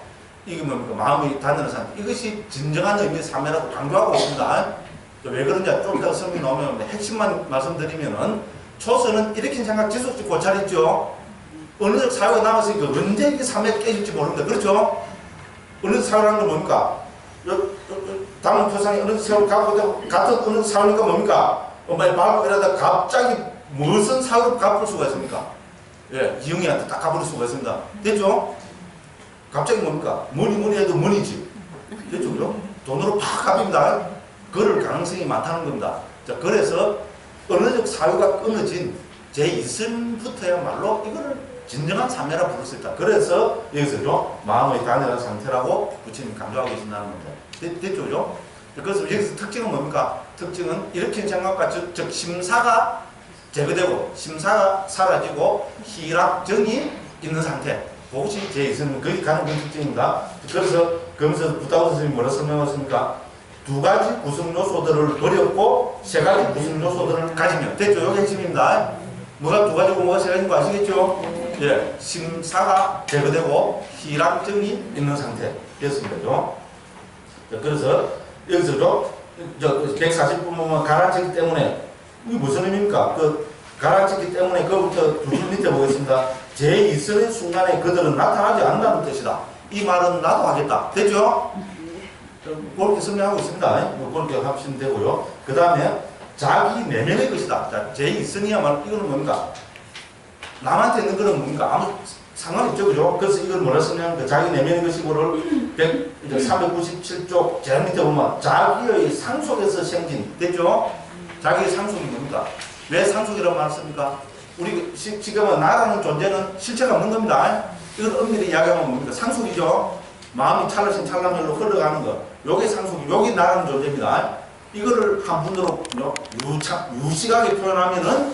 이게 뭡니까? 마음의 단단한 상태. 이것이 진정한 의미의 3매라고 강조하고 있습니다. 왜 그런지 좀 이따가 설명이 나오면 핵심만 말씀드리면은 초선은 일으킨 생각 지속적 고찰 있죠. 어느적 사유가 남았으니까 언제 이게 3회 깨질지 모릅니다. 그렇죠? 어느적 사유라는 건 뭡니까? 다음 표상에 어느 세월 갖고 같은 어느 사유니까 뭡니까? 엄마의 밟고 이러다 갑자기 무슨 사유로 갚을 수가 있습니까? 예, 이영이한테 딱 갚을 수가 있습니다. 됐죠? 갑자기 뭡니까? 뭐니 해도 뭐니지. 됐죠? 그죠? 돈으로 팍 갚입니다. 그럴 가능성이 많다는 겁니다. 자, 그래서 언어적 사유가 끊어진 제2선부터야말로 이거를 진정한 참여라 부를 수 있다. 그래서 여기서죠, 마음의 단일한 상태라고 부처님 강조하고 계신다는 겁니다. 됐죠? 그죠? 그래서 여기서 특징은 뭡니까? 특징은 일으킨 생각과 즉 심사가 제거되고 심사가 사라지고 희락정이 있는 상태. 그것이 제2선, 거기 가는 그 특징입니다. 그래서 그러면서 부타고 선생님이 뭐라 설명하셨습니까? 두 가지 구성 요소들을 버렸고 세 가지 구성 요소들을 가지면 됐죠? 이게 핵심입니다. 뭐가 두 가지고 뭐가 세 가지인 거 아시겠죠? 예, 심사가 제거되고 희락정이 있는 상태였습니다. 그래서 여기서도 140분 보면 가라앉기 때문에 이게 무슨 의미입니까? 그 가라앉기 때문에 그부터 두 줄 밑에 보겠습니다. 제2선의 순간에 그들은 나타나지 않는다는 뜻이다. 이 말은 나도 하겠다. 됐죠? 그렇게 설명하고 있습니다. 그렇게 하시면 되고요. 그 다음에 자기 내면의 것이다. 자, 제2선이야말로 이거는 뭡니까? 남한테 있는 거는 뭡니까? 아무 상관없죠. 그죠? 그래서 이걸 뭐라 쓰냐면 자기 내면의 것이고를 397쪽 제일 밑에 보면 자기의 상속에서 생긴. 됐죠? 자기의 상속이 뭡니까? 왜 상속이라고 말했습니까? 우리 지금은 나라는 존재는 실체가 없는 겁니다. 이건 엄밀히 이야기하면 뭡니까? 상속이죠. 마음이 찰나신 찰나별로 흘러가는 거. 요게 상속이, 요게 나라는 존재입니다. 이거를 한 분으로 유식하게 표현하면은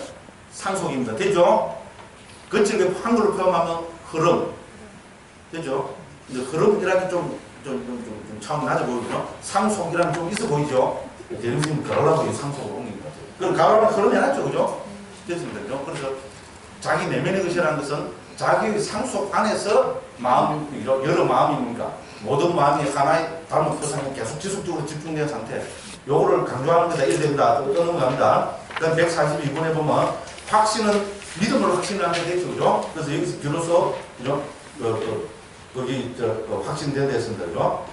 상속입니다. 됐죠? 그치를 한글로 표현하면 흐름. 됐죠? 이제 흐름이라는 좀 차원 낮아 보이죠? 상속이라는 좀 있어 보이죠? 대리님 가로라고 상속으로 옮긴 것 같아요. 그럼 가로라는 흐름이 해놨죠, 그죠? 됐습니다. 그죠? 그래서 자기 내면의 것이라는 것은 자기의 상속 안에서 마음, 여러 마음이니까 모든 마음이 하나의 다른 표상에 계속 지속적으로 집중된 상태. 요거를 강조하는 거다. 이래 됩니다. 또 넘어갑니다. 그다음 142번에 보면 확신은 믿음으로 확신을 하게 되죠, 그죠? 그래서 여기서 비로소, 그죠? 거기, 확신된 데 있습니다, 그죠?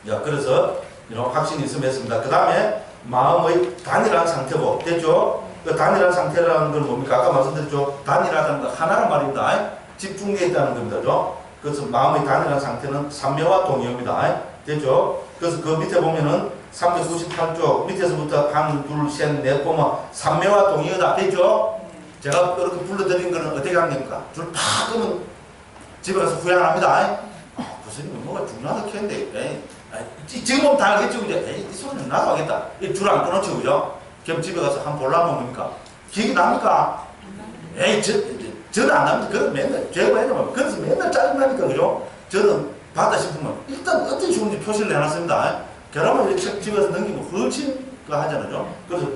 야, 그래서, 확신이 있으면 했습니다. 그 다음에, 마음의 단일한 상태고, 됐죠? 그 단일한 상태라는 건 뭡니까? 아까 말씀드렸죠? 단일하다는 건 하나란 말입니다. 집중되어 있다는 겁니다, 그죠? 그래서 마음의 단일한 상태는 삼매와 동의입니다. 됐죠? 그래서 그 밑에 보면은 398쪽 밑에서부터 한, 둘, 셋, 넷 보면 삼매와 동의어다. 됐죠? 제가 이렇게 불러드린 거는 어떻게 하는 겁니까? 줄 팍 끄면 집에 가서 후회 안 합니다. 교수님은 뭐가 중요하다 했는데, 지금은 다 알겠죠? 그죠? 이 소리는 나도 하겠다. 이 줄 안 끊었죠? 그죠? 그럼 집에 가서 한번 보려면 뭡니까? 기억이 납니까? 저는 안 납니다. 그건 맨날, 죄고 해놓으면, 그래서 맨날 짜증나니까, 그죠? 저는 받다 싶으면, 일단 어떤 식으로 표시를 해놨습니다. 결함을 이렇게 집에서 넘기면 훨씬 하잖아요. 그래서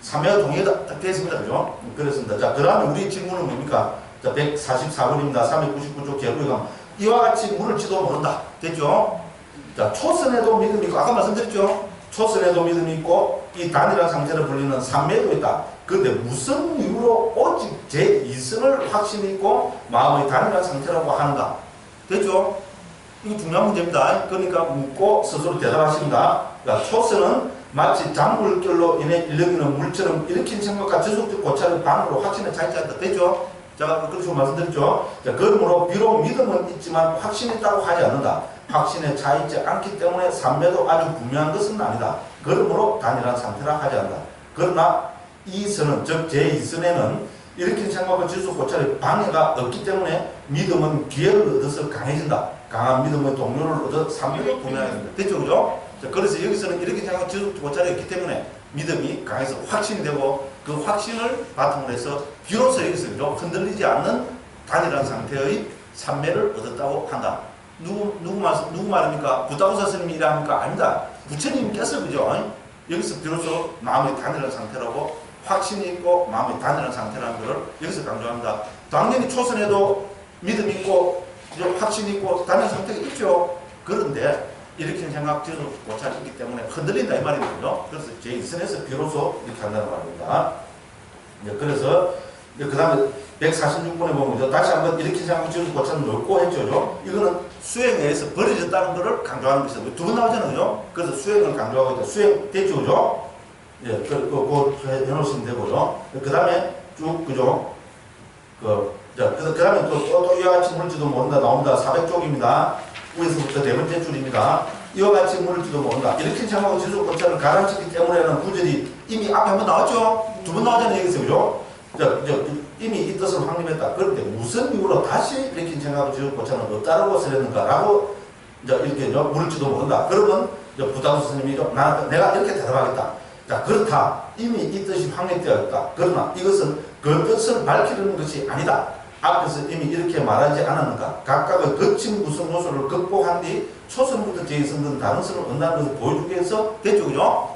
3회와 동의가 딱 되어 있습니다. 그죠? 그렇습니다. 자, 그 다음에 우리 질문은 뭡니까? 자, 144번입니다. 399쪽 개구리 가면 이와 같이 물을지도 모른다. 됐죠? 자, 초선에도 믿음이 있고, 아까 말씀드렸죠? 초선에도 믿음이 있고, 이 단일한 상태를 불리는 삼매도 있다. 그런데 무슨 이유로 오직 제2선을 확신이 있고, 마음의 단일한 상태라고 하는가? 됐죠? 이거 중요한 문제입니다. 그러니까 묻고 스스로 대답하십니다. 그러니까 초선은 마치 잔물결로 인해 일으키는 물처럼 일으킨 생각과 지속적 고찰의 반으로 확신에 차이지 않다. 됐죠? 제가 그렇게 말씀드렸죠? 자, 그러므로 비록 믿음은 있지만 확신이 있다고 하지 않는다. 확신에 차이지 않기 때문에 삼매도 아주 분명한 것은 아니다. 그러므로 단일한 상태라 하지 않는다. 그러나 이 선은, 즉 제2선에는 일으킨 생각과 지속 고찰의 방해가 없기 때문에 믿음은 기회를 얻어서 강해진다. 강한 믿음의 동료를 얻어 삼매도 분명해야 된다. 됐죠? 그죠? 자, 그래서 여기서는 이렇게 생각 지속 고찰이 있기 때문에 믿음이 강해서 확신이 되고 그 확신을 바탕으로 해서 비로소 여기서 흔들리지 않는 단일한 상태의 삼매를 얻었다고 한다. 누구 말입니까? 부타고사 스님이 일합니까? 아닙니다. 부처님께서 그죠? 여기서 비로소 마음의 단일한 상태라고 확신이 있고 마음의 단일한 상태라는 것을 여기서 강조합니다. 당연히 초선에도 믿음이 있고 확신이 있고 단일한 상태가 있죠. 그런데 일으키는 생각, 지속 고찰이 있기 때문에 흔들린다 이 말이거든요. 그래서 제2선에서 비로소 이렇게 한다는 말입니다. 그래서 그 다음에 146번에 보면 다시 한번 일으킨 생각, 지속 고찰은 넓고 했죠. 이거는 수행에 의해서 버려졌다는 것을 강조하는 것이죠. 두 번 나오잖아요. 그죠? 그래서 수행을 강조하고 있다. 수행 됐죠, 그죠? 예, 그거 해놓으시면 되고요. 그 다음에 쭉, 그죠? 그 다음에 또 이와 같이 물을지도 모른다 나온다. 400쪽입니다. 위에서부터 네 번째 줄입니다. 이와 같이 물을지도 모른다. 이렇게 생각하고 지속 고차를 가라앉히기 때문에는 구절이 이미 앞에 한번 나왔죠? 두 번 나오잖아요, 여기서, 그죠? 이미 이 뜻을 확립했다. 그런데 무슨 이유로 다시 이렇게 생각하고 지속 고차는 없다라고 쓰였는가라고 이렇게 물을지도 모른다. 그러면 부담수 스님이 내가 이렇게 대답하겠다. 자, 그렇다. 이미 이 뜻이 확립되어 있다. 그러나 이것은 그 뜻을 밝히려는 것이 아니다. 앞에서 이미 이렇게 말하지 않았는가? 각각의 거친 무슨 요소를 극복한 뒤 초선부터 제2선은 다른성을 얻는다는 것을 보여주기 위해서 됐죠, 그죠?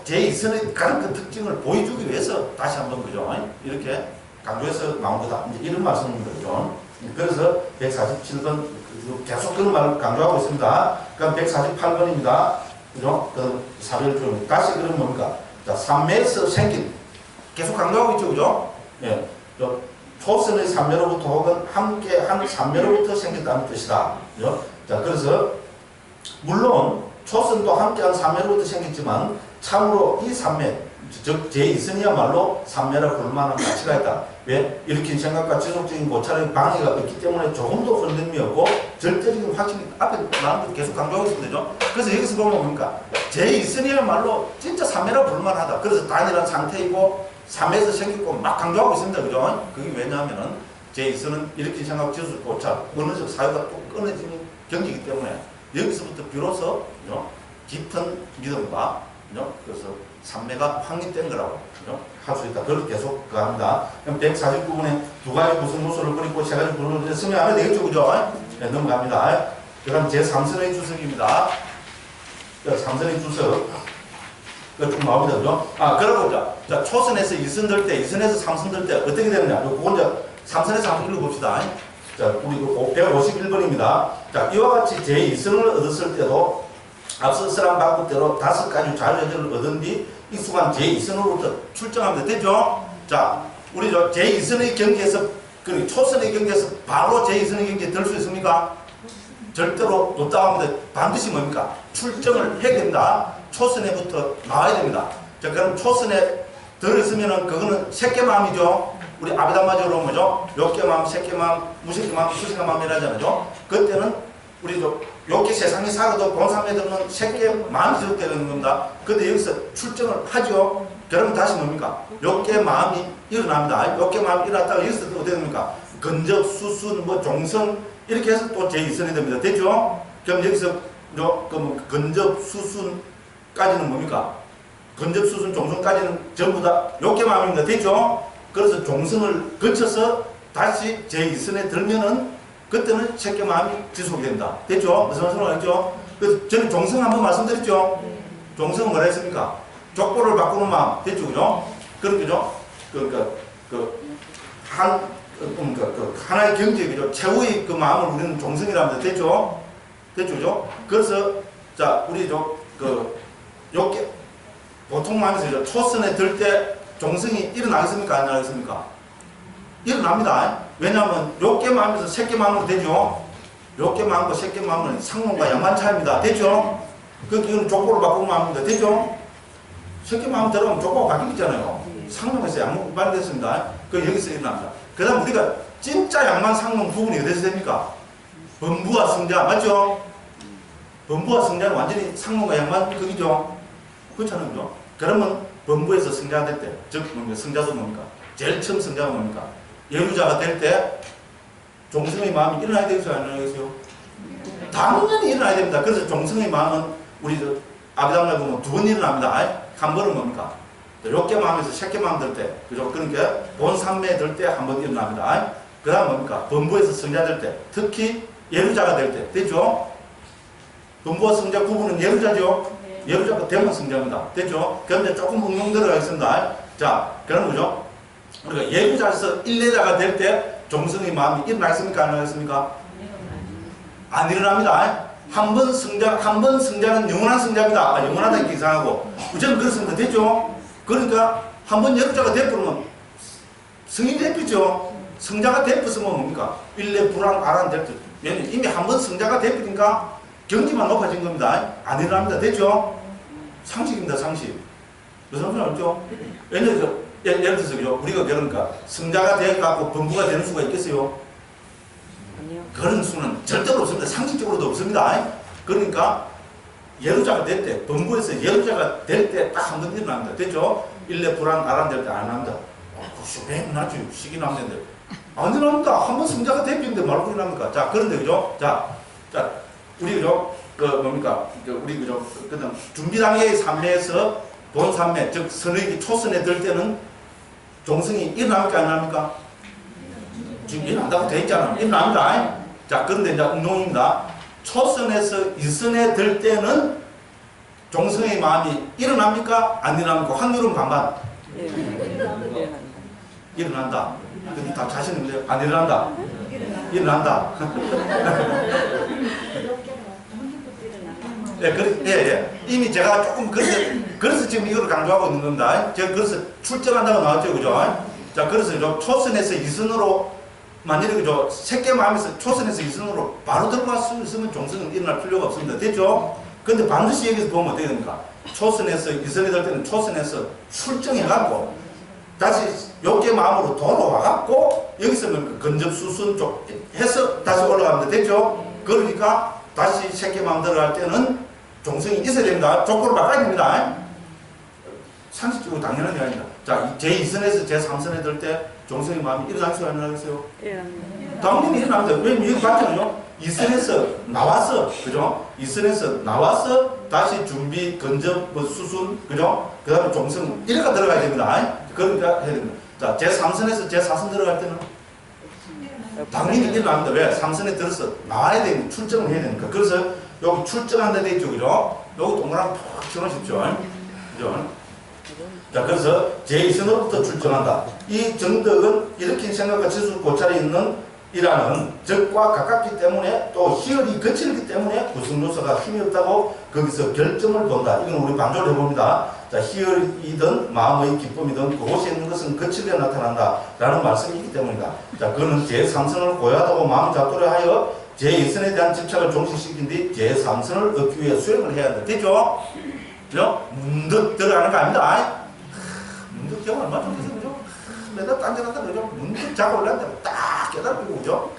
제2선의 가장 큰 특징을 보여주기 위해서 다시 한번, 그죠? 이렇게 강조해서 나온 거다. 이제 이런 말씀입니다, 그죠? 그래서 147번 계속 그런 말을 강조하고 있습니다. 그럼 148번입니다. 그죠? 그 사별조입니다. 다시 그러면 뭡니까? 자, 삼매에서 생긴 계속 강조하고 있죠, 그죠? 예. 초선의 삼매로부터 혹은 함께한 삼매로부터 생겼다는 뜻이다. 그죠? 자, 그래서 물론 초선도 함께한 삼매로부터 생겼지만 참으로 이 삼매, 즉 제2선이야말로 삼매라 부를 만한 가치가 있다. 왜? 일으킨 생각과 지속적인 고찰의 방해가 없기 때문에 조금도 흔들림이 없고 절대적인 확신이 앞에 나온 것 계속 강조하고 있습니다. 그래서 여기서 보면 뭡니까? 제2선이야말로 진짜 삼매라 부를 만하다. 그래서 단일한 상태이고 삼매에서 생겼고 막 강조하고 있습니다. 그죠? 그게 왜냐하면은 제2선은 일으킨 생각, 지속, 고찰, 어느적 사유가 또 끊어지는 경지이기 때문에 여기서부터 비로소 깊은 믿음과 그래서 삼매가 확립된 거라고 할 수 있다. 그걸 계속 합니다. 그럼 149번에 두 가지 무슨 요소를 그리고 세 가지 구조를 쓰면 안 되겠죠, 그죠? 네, 넘어갑니다. 그다음 제3선의 주석입니다. 3선의 주석. 쭉 나옵니다, 그죠? 그러고 자, 초선에서 2선 들 때, 2선에서 3선 들 때 어떻게 되느냐? 그건 이제 3선에서 한번 읽어봅시다. 자, 우리 151번입니다. 자, 이와 같이 제2선을 얻었을 때도 앞서 설한 방법대로 5가지 자유여절을 얻은 뒤 익숙한 제2선으로부터 출정합니다. 됐죠? 자, 우리 제2선의 경지에서, 그리고 초선의 경지에서 바로 제2선의 경지에 들 수 있습니까? 절대로 없다고 합니다. 반드시 뭡니까? 출정을 해야 됩니다. 초선에부터 나와야 됩니다. 자, 그럼 초선에 들었으면은 그거는 새끼마음이죠. 우리 아비담마적으로 뭐죠? 욕계마음, 새끼마음, 무새끼마음, 수새마음이라잖아요. 그때는 우리 욕계 세상에 살아도 본삼에 들면 새끼마음이 지속되는 겁니다. 근데 여기서 출정을 하죠. 그러면 다시 뭡니까? 욕계마음이 일어납니다. 욕계마음이 일어났다가 여기서 또 어떻게 됩니까? 근접, 수순, 종성 이렇게 해서 또 제2선이 됩니다. 됐죠? 그럼 여기서 그럼 근접, 수순까지는 뭡니까? 근접, 수순, 종성까지는 전부 다 욕계마음입니다. 됐죠? 그래서 종성을 거쳐서 다시 제2선에 들면은 그때는 새끼마음이 지속이 됩니다. 됐죠? 무슨 말씀을 하죠? 그래서 저는 종성 한번 말씀드렸죠? 종성은 뭐라 했습니까? 족보를 바꾸는 마음. 됐죠? 그죠? 그렇죠? 그러니까, 하나의 경제, 그죠? 최후의 그 마음을 우리는 종성이라 합니다. 됐죠? 됐죠? 그죠? 그래서, 자, 우리 요게, 보통 마음에서 초선에 들 때 종성이 일어나겠습니까? 안 일어나겠습니까? 일어납니다. 왜냐하면 욕계 마음에서 새끼 마음으로 되죠. 욕계 마음과 새끼 마음은 상론과 양반 차이입니다. 됐죠? 이건 족보를 바꾸는 마음입니다. 됐죠? 새끼 마음 들어가면 족보가 바뀌잖아요. 상론에서 양반 발휘됐습니다. 여기서 일어납니다. 그 다음 우리가 진짜 양반 상론 부분이 어디서 됩니까? 범부와 성자 맞죠? 범부와 성자는 완전히 상론과 양반 극이죠. 그렇잖아요. 그죠? 그러면 범부에서 성자가 될 때, 즉 성자도 뭡니까? 제일 처음 성자가 뭡니까? 예루자가 될 때 종성의 마음이 일어나야 되겠어요? 안 일어나겠어요? 당연히 일어나야 됩니다. 그래서 종성의 마음은 우리 아비담에 보면 두 번 일어납니다. 한 번은 뭡니까? 욕계 마음에서 새끼 마음 들 때, 그죠? 그러니까 본삼매 들 때 한 번 일어납니다. 그 다음 뭡니까? 범부에서 성자 될 때, 특히 예루자가 될 때, 됐죠? 범부와 성자 구분은 예루자죠? 예루자가 되면 성자입니다. 됐죠? 그런데 조금 응용 들어가겠습니다. 자, 그럼 뭐죠? 우리가 예루자에서 일례자가 될 때 종성의 마음이 일어나겠습니까? 안 일어나겠습니까? 안 일어납니다. 한 번 성자는 영원한 성자입니다. 영원하다는 게 이상하고. 우선 그렇습니다. 됐죠? 그러니까 한 번 예루자가 되면 성인이 됐겠죠? 성자가 됐으면 뭡니까? 일례, 불안, 아란 될 때. 얘는 이미 한 번 성자가 됐으니까 경지만 높아진 겁니다. 안 일어납니다. 됐죠? 상식입니다. 상식. 무슨 소리 알죠? 왜냐면 예를 들어서 우리가 그러니까 성자가 돼갖고 범부가 되는 수가 있겠어요? 아니요. 그런 수는 절대로 없습니다. 상식적으로도 없습니다. 그러니까 예루자가 될 때, 범부에서 예루자가 될 때 딱 한 번 일어납니다. 됐죠? 일레 불안 아란 될 때 안 합니다. 왜 나지? 시기 남는데 안 일어납니다. 한 번 성자가 됐는데 말고 일어납니까? 자, 그런데 그죠? 자, 우리 그죠? 뭡니까? 우리 그죠? 그다음 준비 단계의 삼매에서 본 삼매, 즉 선의 초선에 들 때는 종성이 일어납니까? 안 일어납니까? 지금 일어난다고 돼 있잖아. 일어납니다. 자, 그런데 이제 운동입니다. 초선에서 이선에 들 때는 종성의 마음이 일어납니까? 안 일어납니까? 확률은 반반. 일어난다. 근데 다 자신 있는데 안 일어난다. 일어난다. 예. 이미 제가 조금 그래서 지금 이걸 강조하고 있는 겁니다. 제가 그래서 출전한다고 나왔죠, 그죠? 자, 그래서 초선에서 이선으로 만약에 그죠? 새끼 마음에서 초선에서 이선으로 바로 들어갈 수 있으면 종성은 일어날 필요가 없습니다. 됐죠? 근데 반드시 여기서 보면 어떻게 됩니까? 초선에서 이선이 될 때는 초선에서 출정해갖고 다시 욕계 마음으로 돌아와갖고 여기서 근접수순 쪽 해서 다시 올라갑니다. 됐죠? 그러니까 다시 새끼 마음 들어갈 때는 종성이 있어야 됩니다. 조건을 바꿔야 됩니다. 상식적으로 당연한 게 아닙니다. 자, 제2선에서 제3선에 들 때 종성의 마음이 일어나겠어요? 안 일어나겠어요? 당연히 일어납니다. 왜냐면 여기 봤잖아요. 2선에서 나와서, 그죠? 2선에서 나와서 다시 준비, 근접, 수순, 그죠? 그 다음에 종성, 이래가 들어가야 됩니다. 그러니까 해야 됩니다. 자, 제3선에서 제4선 들어갈 때는 당연히 일어납니다. 왜? 3선에 들어서 나와야 되니까 출정을 해야 되니까. 그래서 여기 출정한다 돼 있죠, 그죠? 여기 동그라미 푹 쳐놓으십시오. 그죠? 자, 그래서 제2선으로부터 출정한다. 이 정덕은 일으킨 생각과 지수 고찰이 있는 이라는 적과 가깝기 때문에 또 희열이 거칠기 때문에 구성 요소가 힘이 없다고 거기서 결점을 본다. 이건 우리 반조를 해봅니다. 자, 희열이든 마음의 기쁨이든 그곳에 있는 것은 거칠게 나타난다. 라는 말씀이 있기 때문이다. 자, 그거는 제3선을 고야하다고 마음 잡도록 하여 제2선에 대한 집착을 종식시킨 뒤 제3선을 얻기 위해 수행을 해야 한다. 됐죠? 그죠? 문득 들어가는 거 아닙니다. 문득 기억 얼마 좀 되세요? 그죠? 매달 딴데갔다 그죠? 문득 잡고 올라왔는데 딱 깨달고 그죠?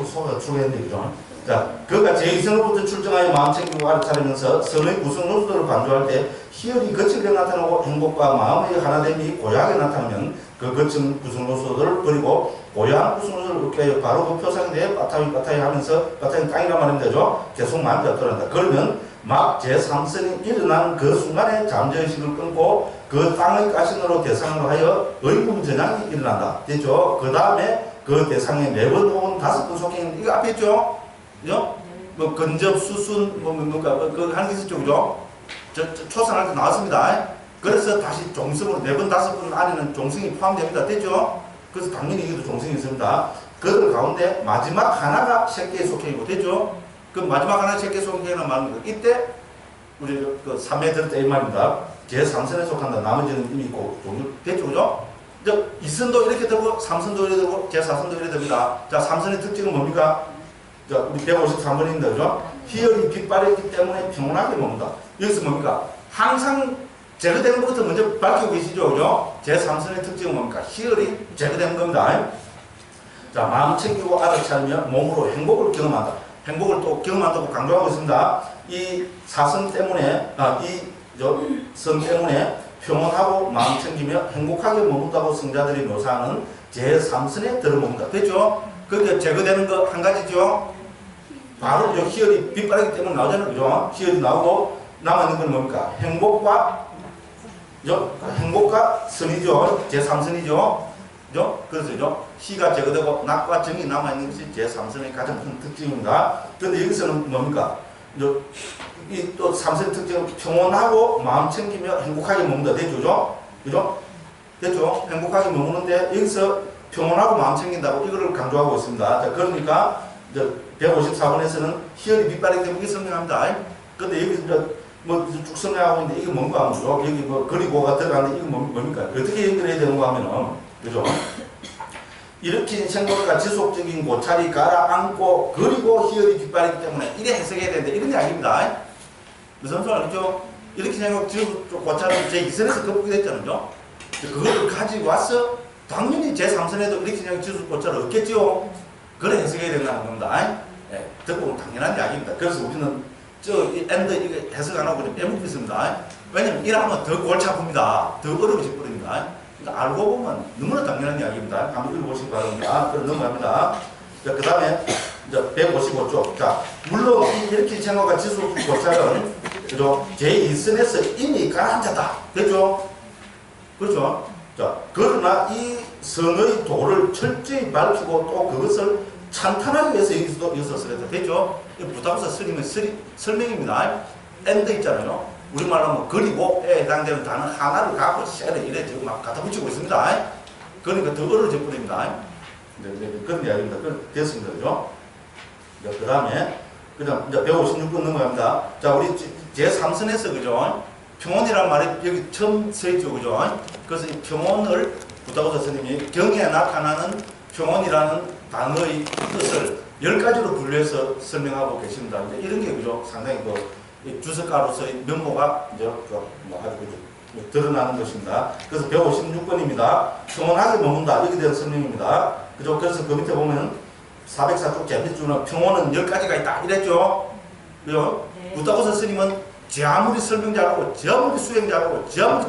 소가 추구했는데 그죠? 자, 그가 제2선으로부터 출정하여 마음 챙기고 알아차리면서 선의 구성 요소들을 간주할 때 희열이 거칠게 나타나고 행복과 마음의 하나됨이 고약하게 나타나면 그 거친 구성 요소들을 버리고 고야한 구성 요소를 얻게 하여 바로 그 표상에 대해 빠타이 하면서 빠타이 땅이란 말이면 되죠? 계속 마음이 잡더란다. 그러면 막 제3선이 일어나는 그 순간에 잠재의식을 끊고 그 땅의 가신으로 대상으로 하여 의문 전향이 일어난다. 됐죠? 그 다음에 그 대상에 4번 혹은 5번 속해 이거 앞에 있죠? 그죠? 뭐 근접, 수순, 그 하는 게 있었죠? 그죠? 초상할 때 나왔습니다. 그래서 다시 종성으로 4번, 5번 안에는 종성이 포함됩니다. 됐죠? 그래서 당연히 이것도 종성이 있습니다. 그들 가운데 마지막 하나가 새끼의 속행이고, 됐죠? 그 마지막 하나 새끼의 속행이라는 말입니다. 이때 우리 그 3회 들을 때 이 말입니다. 제3선에 속한다. 나머지는 이미 있고, 종류 됐죠? 그죠? 이제 2선도 이렇게 되고, 3선도 이렇게 되고, 제4선도 이렇게 됩니다. 자, 3선의 특징은 뭡니까? 자, 우리 153번입니다. 그죠? 희열이 빛발했기 때문에 평온하게 먹는다. 여기서 뭡니까? 항상 제거되는 것부터 먼저 밝히고 계시죠? 그죠? 제3선의 특징은 뭡니까? 희열이 제거되는 겁니다. 자, 마음 챙기고 알아차리며 몸으로 행복을 경험한다. 행복을 또 경험한다고 강조하고 있습니다. 이 사선 때문에, 선 때문에 평온하고 마음 챙기며 행복하게 머문다고 성자들이 묘사하는 제3선에 들어먹는다. 됐죠? 그러니까 제거되는 거 한 가지죠? 바로 희열이 빛바라기 때문에 나오잖아요. 그죠? 희열이 나오고 남아있는 건 뭡니까? 행복과 선이죠. 제3선이죠. 그죠? 그래서 희가 제거되고 낙과 정이 남아있는 것이 제3선의 가장 큰 특징입니다. 그런데 여기서는 뭡니까? 이 또 3선의 특징은 평온하고 마음 챙기며 행복하게 머문다. 됐죠? 그죠? 됐죠? 행복하게 머무는데 여기서 평온하고 마음 챙긴다고 이거를 강조하고 있습니다. 자, 그러니까 154번에서는 희열이 빛바라기 때문에 설명합니다. 근데 여기 쭉 설명하고 있는데 이게 뭔가 하면 여기 그리고가 들어가는데 이거 뭡니까? 어떻게 연결해야 되는가 하면은, 그죠? 일으킨 생각과 지속적인 고찰이 가라앉고 그리고 희열이 뒷발이기 때문에 이래 해석해야 되는데 이런 이야기입니다. 무슨 소리 알죠? 일으킨 생각, 지속 고찰은 제2선에서 거북이 됐잖아요. 그거를 가지고 와서 당연히 제3선에도 일으킨 생각, 지속 고찰을 얻겠죠. 그래 해석해야 된다는 겁니다. 예, 듣고 보면 당연한 이야기입니다. 그래서 우리는 이 엔드 이거 해석 안 하고 빼먹고 있습니다. 왜냐면 이러면 더 골치 아픕니다. 더 어려워질 거입니다. 그러니까 알고 보면 너무나 당연한 이야기입니다. 한번 읽어보시기 바랍니다. 그럼 넘어갑니다. 자, 그 다음에 155쪽. 자, 물론 이렇게 생각과 지수 고찰은 그죠? 제2선에서 이미 가라앉았다. 됐죠? 그렇죠? 자, 그러나 이 성의 도를 철저히 밝히고 또 그것을 찬탄하기 위해서 여기서 쓰랬다. 됐죠? 부탁서 스님의 설명입니다. 엔드 있잖아요. 우리말로 하면 그리고에 해당되는 단어 하나를 갖고 쎄를 이래 지금 막 갖다 붙이고 있습니다. 그러니까 더 어려워져 버립니다. 그런 이야기입니다. 됐습니다. 그죠? 그 다음에, 그다음 이제 156번 넘어갑니다. 자, 우리 제3선에서, 그죠? 평온이란 말이 여기 처음 써있죠. 그죠? 그래서 이 평온을 부탁서 스님이 경에 나타나는 평온이라는 단어의 뜻을 10가지로 분류해서 설명하고 계십니다. 이제 이런 게, 그죠? 상당히 주석가로서의 면모가 이제 아주 드러나는 것입니다. 그래서 156번입니다. 평온하게 머문다. 여기 대한 설명입니다. 그죠? 그래서 그 밑에 보면 404쪽 제밑줄은 평온은 10가지가 있다. 이랬죠? 그죠? 네. 부탁서 스님은 제 아무리 설명 잘하고, 제 아무리 수행 잘하고, 제 아무리